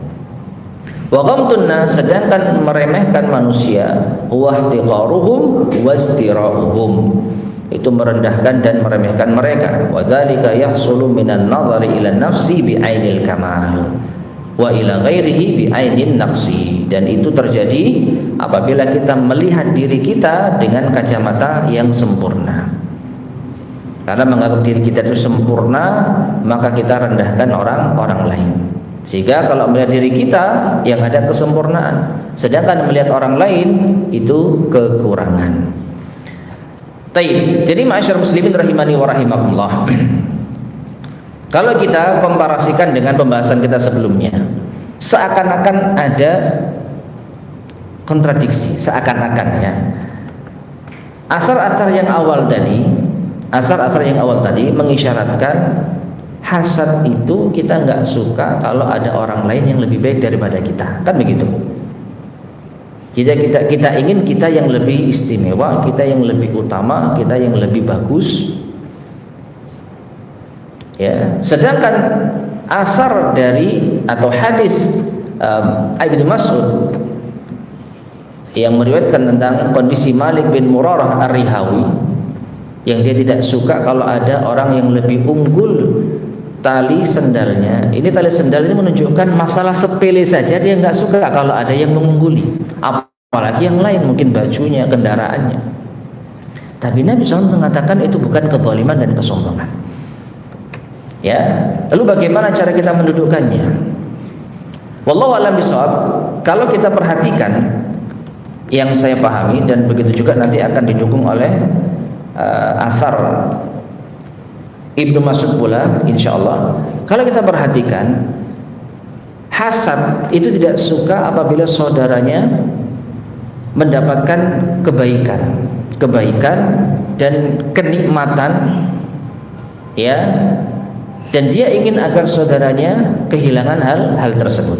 Wa ghamdun nas, sedangkan meremehkan manusia, wa ihtiqaruhum wastira'uhum, itu merendahkan dan meremehkan mereka. Wa dzalika yahsulu minan nazari ila nafsi bi ainil kamal wa ila ghairihi bi ainin naqsi, dan itu terjadi apabila kita melihat diri kita dengan kacamata yang sempurna. Karena menganggap diri kita itu sempurna, maka kita rendahkan orang lain. Sehingga kalau melihat diri kita yang ada kesempurnaan, sedangkan melihat orang lain itu kekurangan. Baik, jadi ma'asyar muslimin rahimani wa rahimakumullah. Kalau kita komparasikan dengan pembahasan kita sebelumnya, seakan-akan ada kontradiksi, seakan-akan, ya. Asar-asar yang awal tadi mengisyaratkan hasad itu kita nggak suka kalau ada orang lain yang lebih baik daripada kita, kan begitu? Kita ingin kita yang lebih istimewa, kita yang lebih utama, kita yang lebih bagus. Ya, sedangkan asar dari atau hadis Ibnu Mas'ud yang meriwayatkan tentang kondisi Malik bin Murarah Ar-Rihawi, yang dia tidak suka kalau ada orang yang lebih unggul tali sendalnya. Ini tali sendal ini menunjukkan masalah sepele saja dia nggak suka kalau ada yang mengungguli, apalagi yang lain, mungkin bajunya, kendaraannya. Tapi Nabi SAW mengatakan itu bukan kezaliman dan kesombongan. Ya, lalu bagaimana cara kita mendudukkannya? Wallahu a'lam bishawab. Kalau kita perhatikan yang saya pahami, dan begitu juga nanti akan didukung oleh asar Ibnu Mas'ud pula insyaallah. Kalau kita perhatikan, hasad itu tidak suka apabila saudaranya mendapatkan kebaikan dan kenikmatan, ya, dan dia ingin agar saudaranya kehilangan hal tersebut,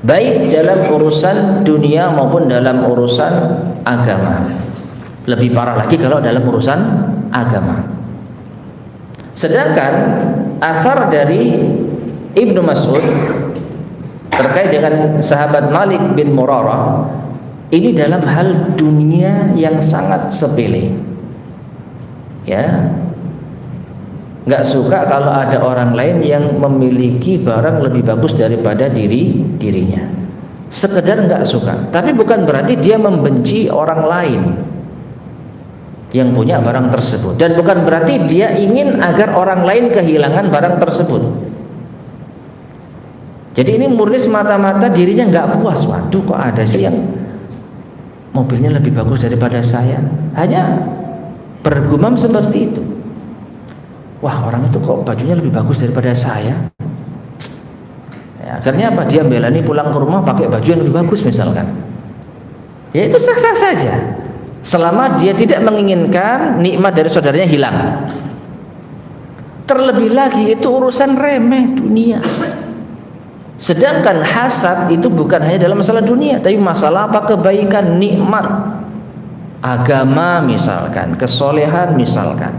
baik dalam urusan dunia maupun dalam urusan agama. Lebih parah lagi kalau dalam urusan agama. Sedangkan athar dari Ibnu Mas'ud terkait dengan sahabat Malik bin Murarah ini dalam hal dunia yang sangat sepele, ya, nggak suka kalau ada orang lain yang memiliki barang lebih bagus daripada dirinya. Sekedar nggak suka, tapi bukan berarti dia membenci orang lain yang punya barang tersebut, dan bukan berarti dia ingin agar orang lain kehilangan barang tersebut. Jadi ini murni semata-mata dirinya nggak puas. Waduh, kok ada sih yang mobilnya lebih bagus daripada saya, hanya bergumam seperti itu. Wah, orang itu kok bajunya lebih bagus daripada saya. Ya, akhirnya apa? Dia belani pulang ke rumah pakai baju yang lebih bagus misalkan. Ya itu sah-sah saja, selama dia tidak menginginkan nikmat dari saudaranya hilang. Terlebih lagi itu urusan remeh dunia. Sedangkan hasad itu bukan hanya dalam masalah dunia, tapi masalah apa? Kebaikan, nikmat, agama misalkan, kesolehan misalkan,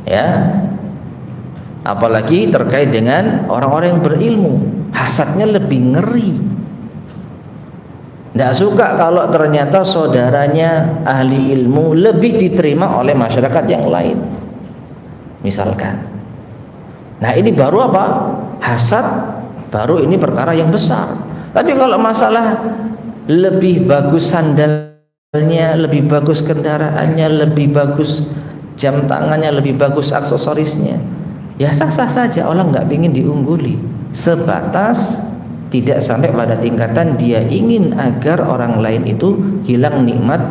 ya. Apalagi terkait dengan orang-orang yang berilmu, hasadnya lebih ngeri. Tidak suka kalau ternyata saudaranya ahli ilmu lebih diterima oleh masyarakat yang lain misalkan. Nah ini baru apa? Hasad, baru ini perkara yang besar. Tapi kalau masalah lebih bagus sandalnya, lebih bagus kendaraannya, lebih bagus jam tangannya, lebih bagus aksesorisnya, ya sah-sah saja. Orang nggak ingin diungguli, sebatas tidak sampai pada tingkatan dia ingin agar orang lain itu hilang nikmat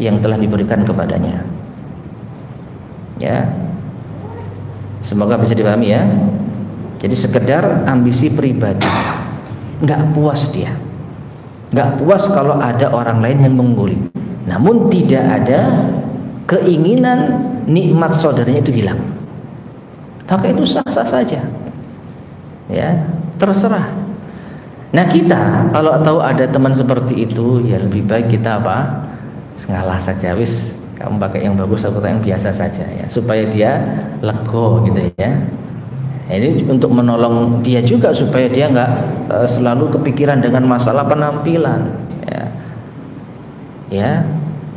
yang telah diberikan kepadanya. Ya, semoga bisa dipahami ya. Jadi sekedar ambisi pribadi, nggak puas dia, nggak puas kalau ada orang lain yang mengungguli. Namun tidak ada keinginan nikmat saudaranya itu hilang. Maka itu sah-sah saja, ya, terserah. Nah kita kalau tahu ada teman seperti itu, ya lebih baik kita apa? Ngalah saja, wis kamu pakai yang bagus, aku pakai yang biasa saja, ya, supaya dia lego gitu ya. Ini untuk menolong dia juga supaya dia nggak selalu kepikiran dengan masalah penampilan, ya. Ya,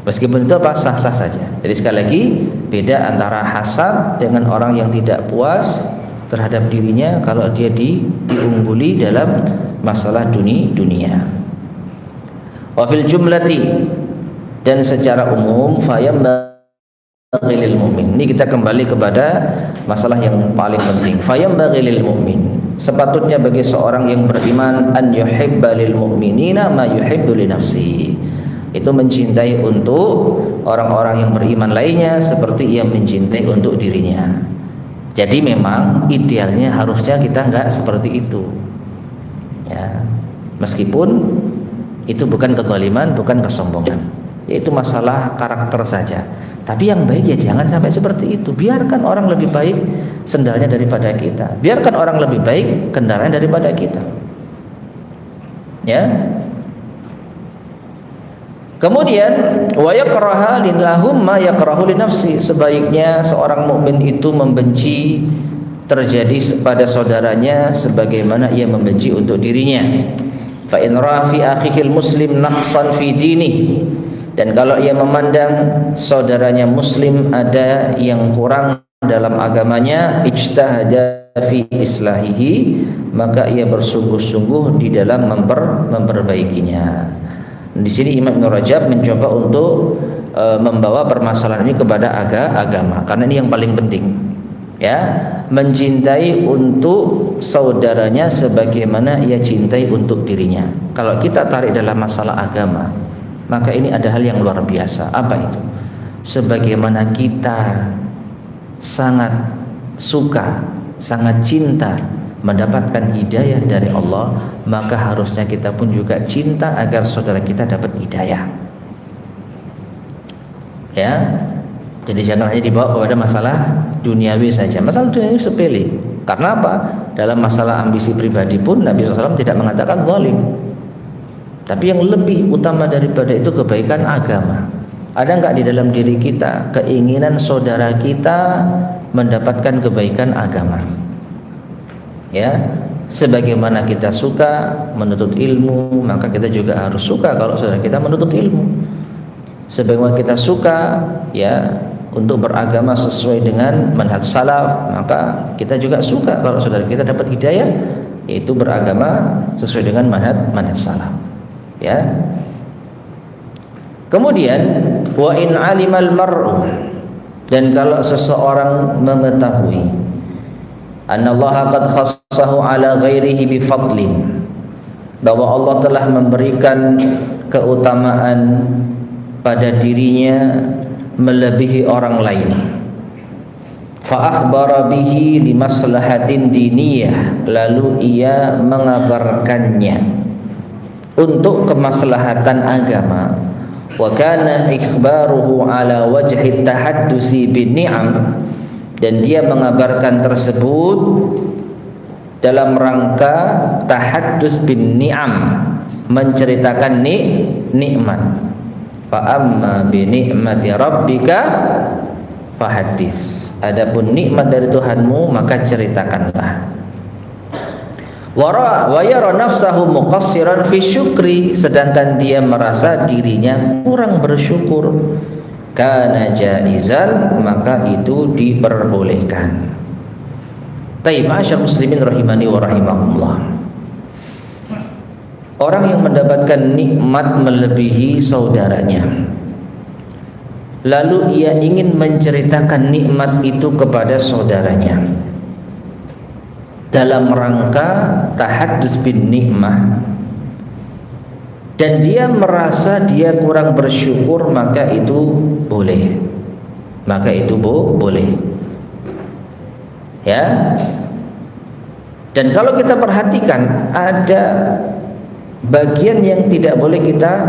meskipun itu apa, sah-sah saja. Jadi sekali lagi beda antara hasad dengan orang yang tidak puas terhadap dirinya kalau dia diungguli dalam masalah dunia. Wa fil jumlati, dan secara umum fayambaghi mu'min. Ini kita kembali kepada masalah yang paling penting. Fayambaghi mu'min, sepatutnya bagi seorang yang beriman an yuhibba lil mu'minina ma yuhibbu li nafsihi, itu mencintai untuk orang-orang yang beriman lainnya seperti ia mencintai untuk dirinya. Jadi memang idealnya harusnya kita enggak seperti itu, ya, meskipun itu bukan kezaliman, bukan kesombongan, yaitu masalah karakter saja. Tapi yang baik ya jangan sampai seperti itu. Biarkan orang lebih baik sendalnya daripada kita, biarkan orang lebih baik kendaraannya daripada kita, ya. Kemudian wa yakraha lillahum ma yakrahu li nafsi, sebaiknya seorang mukmin itu membenci terjadi pada saudaranya sebagaimana ia membenci untuk dirinya. Fa in ra'a fi akhihil muslim naqsan fi dinihi, dan kalau ia memandang saudaranya muslim ada yang kurang dalam agamanya, ijtahada fi islahihi, maka ia bersungguh-sungguh di dalam memperbaikinya. Di sini Imam Ibnu Rajab mencoba untuk membawa permasalahan ini kepada agama, karena ini yang paling penting, ya, mencintai untuk saudaranya sebagaimana ia cintai untuk dirinya. Kalau kita tarik dalam masalah agama, maka ini ada hal yang luar biasa. Apa itu? Sebagaimana kita sangat suka, sangat cinta mendapatkan hidayah dari Allah, maka harusnya kita pun juga cinta agar saudara kita dapat hidayah. Ya. Jadi jangan hanya dibawa kepada masalah duniawi saja. Masalah duniawi sepele. Karena apa? Dalam masalah ambisi pribadi pun Nabi SAW tidak mengatakan zalim. Tapi yang lebih utama daripada itu kebaikan agama. Ada enggak di dalam diri kita keinginan saudara kita mendapatkan kebaikan agama? Ya, sebagaimana kita suka menuntut ilmu, maka kita juga harus suka kalau saudara kita menuntut ilmu. Sebagaimana kita suka ya untuk beragama sesuai dengan manhaj salaf, maka kita juga suka kalau saudara kita dapat hidayah, yaitu beragama sesuai dengan manhaj salaf. Ya. Kemudian wa in alimal mar'u, dan kalau seseorang mengetahui annallaha qad khassahu ala ghairihi bi fadlin, bahwa Allah telah memberikan keutamaan pada dirinya melebihi orang lain, fa akhbara bihi li maslahatin diniyah, lalu ia mengabarkannya untuk kemaslahatan agama, wa kana ikhbaruhu ala wajhi tahaddusi bin ni'am, dan dia mengabarkan tersebut dalam rangka tahaddus bin ni'am, menceritakan nikmat. Fa amma bi ni'mati rabbika fahaddits, adapun nikmat dari Tuhanmu maka ceritakanlah. Wa yara nafsahu muqassiran fi syukri, sedangkan dia merasa dirinya kurang bersyukur, kana jaizan, maka itu diperbolehkan. Taib ma'asyar muslimin rahimani wa rahimakumullah. Orang yang mendapatkan nikmat melebihi saudaranya, lalu ia ingin menceritakan nikmat itu kepada saudaranya dalam rangka tahaddus bin nikmah, dan dia merasa dia kurang bersyukur, maka itu boleh. Boleh. Ya. Dan kalau kita perhatikan, ada bagian yang tidak boleh kita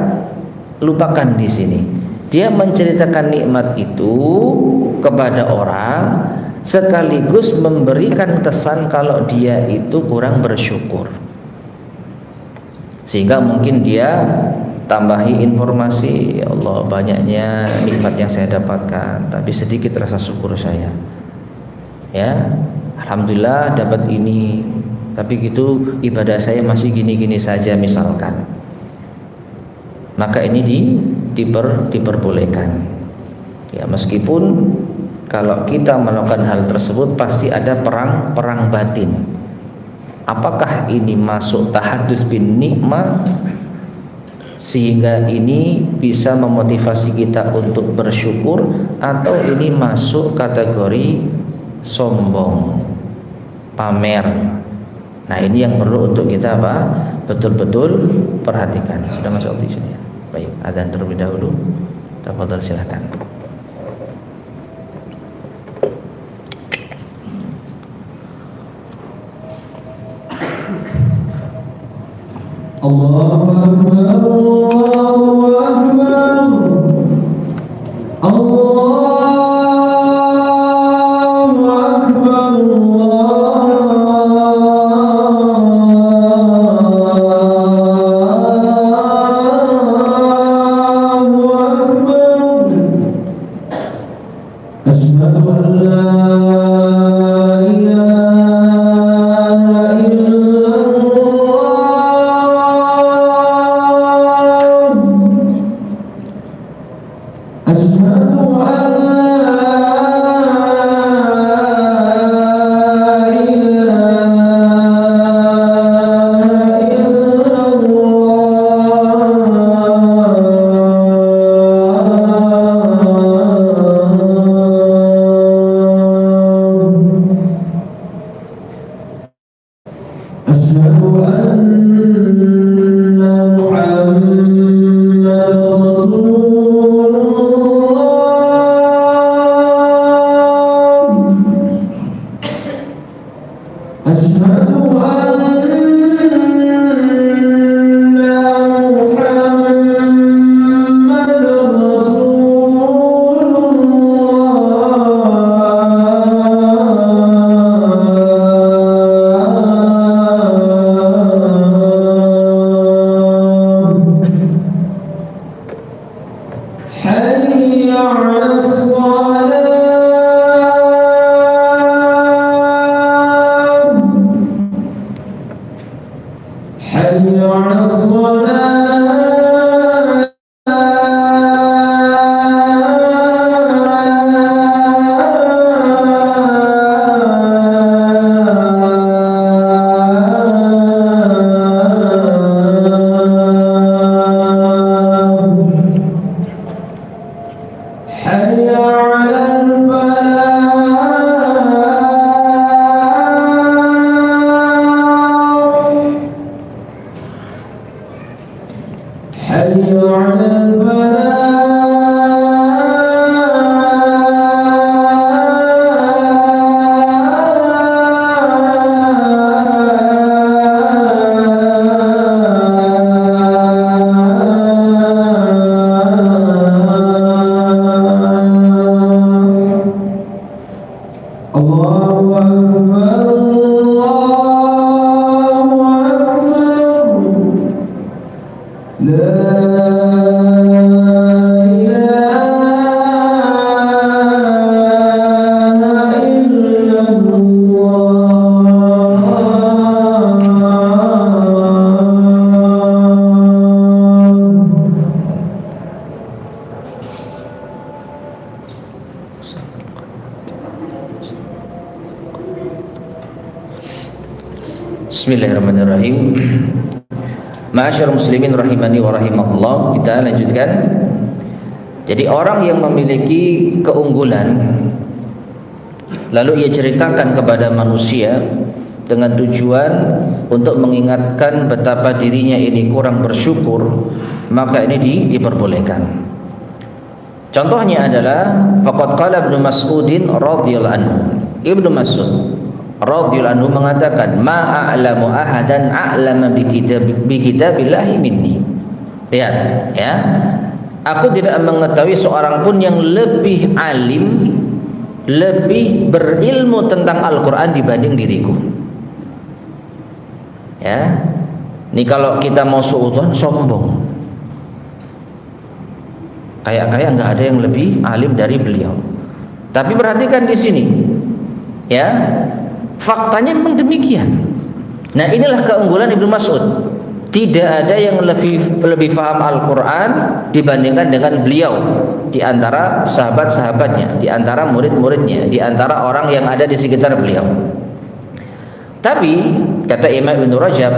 lupakan di sini. Dia menceritakan nikmat itu kepada orang sekaligus memberikan kesan kalau dia itu kurang bersyukur, sehingga mungkin dia tambahi informasi, ya Allah banyaknya nikmat yang saya dapatkan, tapi sedikit rasa syukur saya. Ya, alhamdulillah dapat ini, tapi gitu ibadah saya masih gini-gini saja misalkan. Maka ini diperbolehkan. Ya, meskipun kalau kita melakukan hal tersebut pasti ada perang batin. Apakah ini masuk tahaddus bin nikmah sehingga ini bisa memotivasi kita untuk bersyukur, atau ini masuk kategori sombong, pamer? Nah, ini yang perlu untuk kita betul-betul perhatikan. Sudah masuk di sini ya. Baik, azan terlebih dahulu. Tafadhal, silakan. Allahu Akbar, Allahu Akbar, Allahu Akbar, Allahu Akbar. Asyhadu an la Bismillahirrahmanirrahim. Ma'asyar muslimin rahimani wa rahimakumullah. Kita lanjutkan. Jadi orang yang memiliki keunggulan lalu ia ceritakan kepada manusia dengan tujuan untuk mengingatkan betapa dirinya ini kurang bersyukur, maka ini diperbolehkan. Contohnya adalah faqad qala Ibnu Mas'udin radhiyallahu anhu. Ibnu Mas'ud radhiyallahu anhu mengatakan, "Ma a'lamu ahadan a'lama bi kitabillahi minni." Lihat, ya. Aku tidak mengetahui seorang pun yang lebih alim, lebih berilmu tentang Al-Qur'an dibanding diriku. Ya. Ini kalau kita mau suudzon sombong. Kayak nggak ada yang lebih alim dari beliau. Tapi perhatikan di sini. Ya. Faktanya memang demikian. Nah, inilah keunggulan Ibnu Mas'ud. Tidak ada yang lebih paham Al-Quran dibandingkan dengan beliau di antara sahabat-sahabatnya, di antara murid-muridnya, di antara orang yang ada di sekitar beliau. Tapi kata Imam Ibnu Rajab,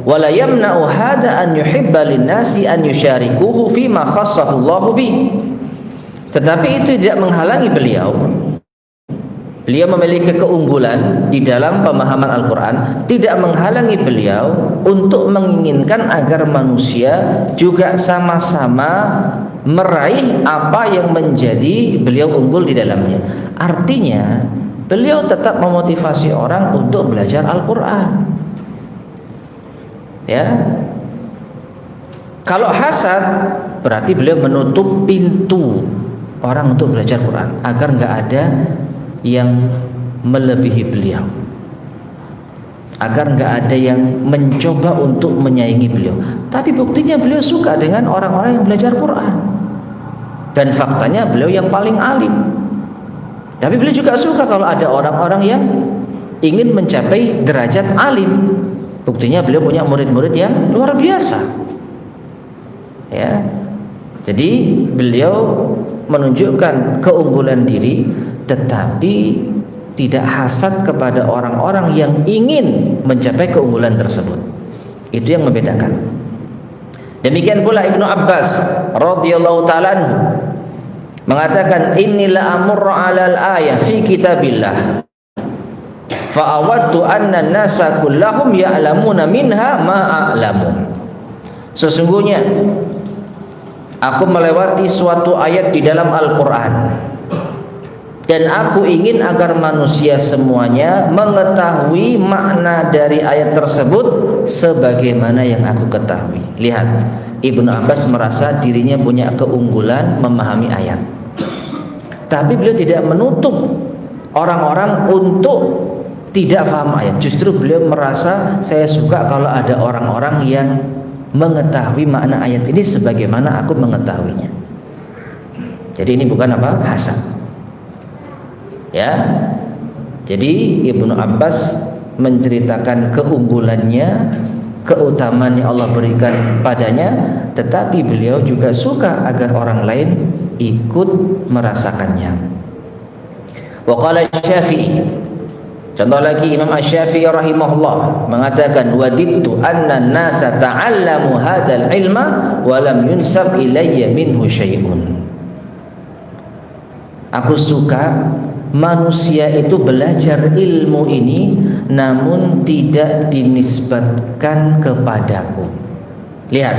wala yamna'u hada an yuhibba lin-nasi an yusyarikuhu fi ma khassahu Allah bi. Tetapi itu tidak menghalangi beliau memiliki keunggulan di dalam pemahaman Al-Quran, tidak menghalangi beliau untuk menginginkan agar manusia juga sama-sama meraih apa yang menjadi beliau unggul di dalamnya. Artinya beliau tetap memotivasi orang untuk belajar Al-Quran. Ya, kalau hasad berarti beliau menutup pintu orang untuk belajar Quran agar nggak ada yang melebihi beliau, agar nggak ada yang mencoba untuk menyaingi beliau. Tapi buktinya beliau suka dengan orang-orang yang belajar Quran, dan faktanya beliau yang paling alim. Tapi beliau juga suka kalau ada orang-orang yang ingin mencapai derajat alim. Buktinya beliau punya murid-murid yang luar biasa. Ya, jadi beliau menunjukkan keunggulan diri, tetapi tidak hasad kepada orang-orang yang ingin mencapai keunggulan tersebut. Itu yang membedakan. Demikian pula Ibnu Abbas radhiyallahu ta'ala anhu mengatakan, "Innila amurru 'alal ayah fi kitabillah fa awadtu anna an-nasa kullahum ya'lamuna minha ma a'lamu." Sesungguhnya aku melewati suatu ayat di dalam Al-Quran, dan aku ingin agar manusia semuanya mengetahui makna dari ayat tersebut sebagaimana yang aku ketahui. Lihat, Ibnu Abbas merasa dirinya punya keunggulan memahami ayat, tapi beliau tidak menutup orang-orang untuk tidak paham ayat. Justru beliau merasa, saya suka kalau ada orang-orang yang mengetahui makna ayat ini sebagaimana aku mengetahuinya. Jadi ini bukan apa? Hasad. Ya, jadi Ibnu Abbas menceritakan keunggulannya, keutamaan yang Allah berikan padanya, tetapi beliau juga suka agar orang lain ikut merasakannya. Wa qala Syafi'i, contoh lagi Imam Asy-Syafi'i rahimahullah mengatakan, wadittu anna an-nasa ta'allamu hadzal ilma wa lam yunsab ilayya minhu syai'un. Aku suka manusia itu belajar ilmu ini namun tidak dinisbatkan kepadaku. Lihat,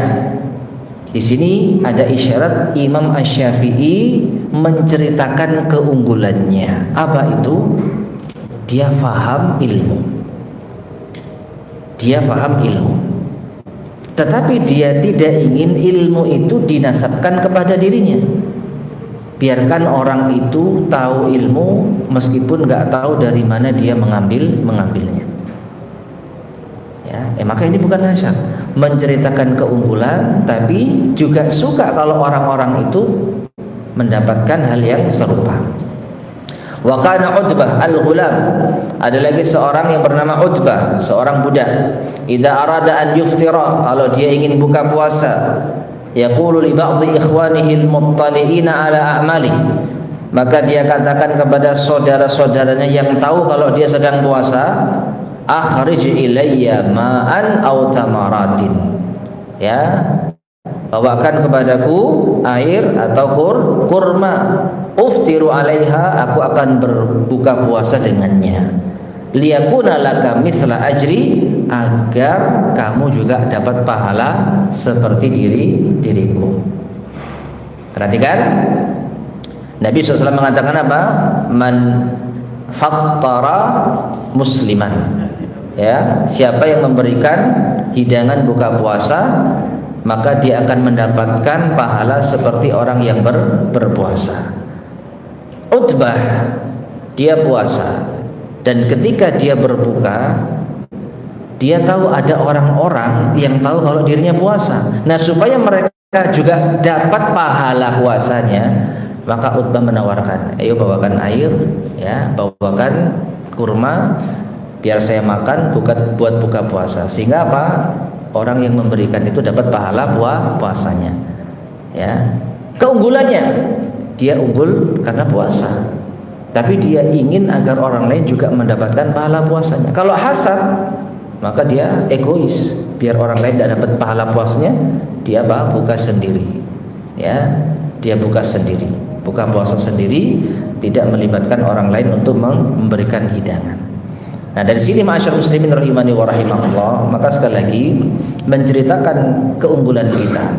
di sini ada isyarat Imam Asy-Syafi'i menceritakan keunggulannya. Apa itu? Dia faham ilmu. Dia faham ilmu. Tetapi dia tidak ingin ilmu itu dinasabkan kepada dirinya. Biarkan orang itu tahu ilmu meskipun nggak tahu dari mana dia mengambilnya. Ya, maka ini bukan hasad, menceritakan keunggulan, tapi juga suka kalau orang-orang itu mendapatkan hal yang serupa. Wa kana Utbah al-Ghulam, ada lagi seorang yang bernama Utbah, seorang budak. Idza arada an yuftira, kalau dia ingin buka puasa, yaqulu li ba'dhi ikhwanihi al-muttali'ina ala a'mali, maka dia katakan kepada saudara-saudaranya yang tahu kalau dia sedang puasa, akhrij ilayya ma'an aw tamaratin. Ya, bawakan kepadaku air atau kurma, uftiru alaiha, aku akan berbuka puasa dengannya, liyakuna laka misla ajri, agar kamu juga dapat pahala seperti diriku. Perhatikan, Nabi SAW mengatakan apa? Man fattara musliman, ya, siapa yang memberikan hidangan buka puasa, maka dia akan mendapatkan pahala seperti orang yang berpuasa. Utbah, dia puasa, dan ketika dia berbuka, dia tahu ada orang-orang yang tahu kalau dirinya puasa. Nah, supaya mereka juga dapat pahala puasanya, maka Utbah menawarkan, ayo bawakan air, ya, bawakan kurma, biar saya makan buat buka puasa. Sehingga apa? Orang yang memberikan itu dapat pahala puasanya. Ya. Keunggulannya, dia unggul karena puasa, tapi dia ingin agar orang lain juga mendapatkan pahala puasanya. Kalau hasad, maka dia egois, biar orang lain tidak dapat pahala puasanya, dia buka sendiri. Ya, dia buka sendiri, buka puasa sendiri, tidak melibatkan orang lain untuk memberikan hidangan. Nah, dari sini ma'asyar muslimin rahimani wa rahimakumullah, maka sekali lagi menceritakan keunggulan kita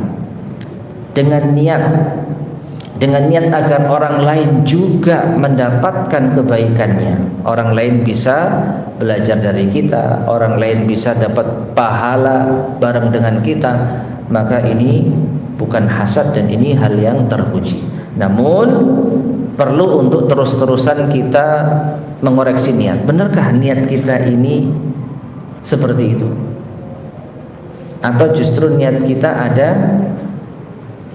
dengan niat agar orang lain juga mendapatkan kebaikannya. Orang lain bisa belajar dari kita, orang lain bisa dapat pahala bareng dengan kita, maka ini bukan hasad dan ini hal yang terpuji. Namun perlu untuk terus-terusan kita mengoreksi niat. Benarkah niat kita ini seperti itu? Atau justru niat kita ada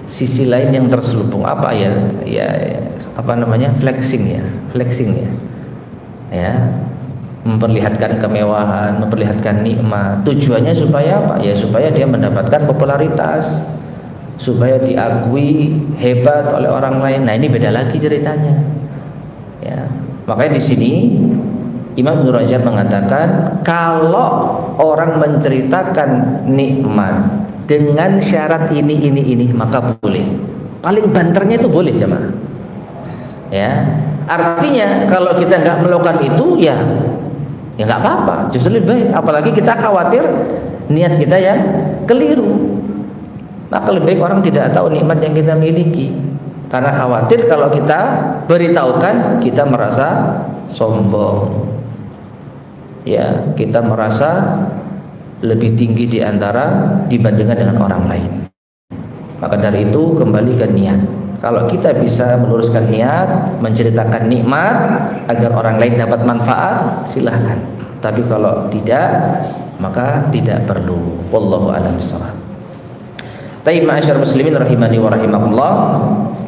sisi lain yang terselubung? Apa ya apa namanya? Flexing ya. Ya. Memperlihatkan kemewahan, memperlihatkan nikmat. Tujuannya supaya apa? Ya supaya dia mendapatkan popularitas, supaya diakui hebat oleh orang lain. Nah, ini beda lagi ceritanya. Ya. Makanya di sini Imam Ibnu Rajab mengatakan, kalau orang menceritakan nikmat dengan syarat ini, maka boleh. Paling banternya itu boleh, jemaah. Ya, artinya kalau kita nggak melakukan itu, ya nggak apa-apa. Justru lebih baik. Apalagi kita khawatir niat kita yang keliru. Maka lebih baik orang tidak tahu nikmat yang kita miliki, karena khawatir kalau kita beritahukan kita merasa sombong. Ya, kita merasa lebih tinggi dibandingkan dengan orang lain. Maka dari itu kembali ke niat. Kalau kita bisa meluruskan niat, menceritakan nikmat agar orang lain dapat manfaat, silahkan. Tapi kalau tidak, maka tidak perlu. Wallahu a'lam bishawab. Taib ma'asyar muslimin rahimani wa rahimakumullah,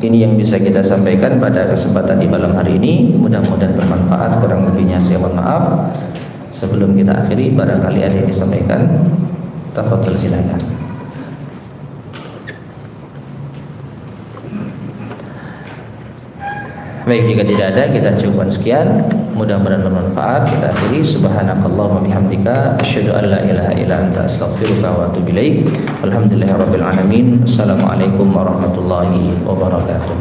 ini yang bisa kita sampaikan pada kesempatan di malam hari ini. Mudah-mudahan bermanfaat. Kurang lebihnya saya mohon maaf. Sebelum kita akhiri, barangkali ada yang disampaikan, tafadhol silakan. Baik, jika tidak ada, kita cukupkan sekian. Mudah-mudahan bermanfaat. Kita akhiri. Subhanakallahumma bihamdika, asyhadu an la ilaha illa anta, astaghfiruka wa atubu ilaik. Alhamdulillahirabbil alamin. Assalamualaikum warahmatullahi wabarakatuh.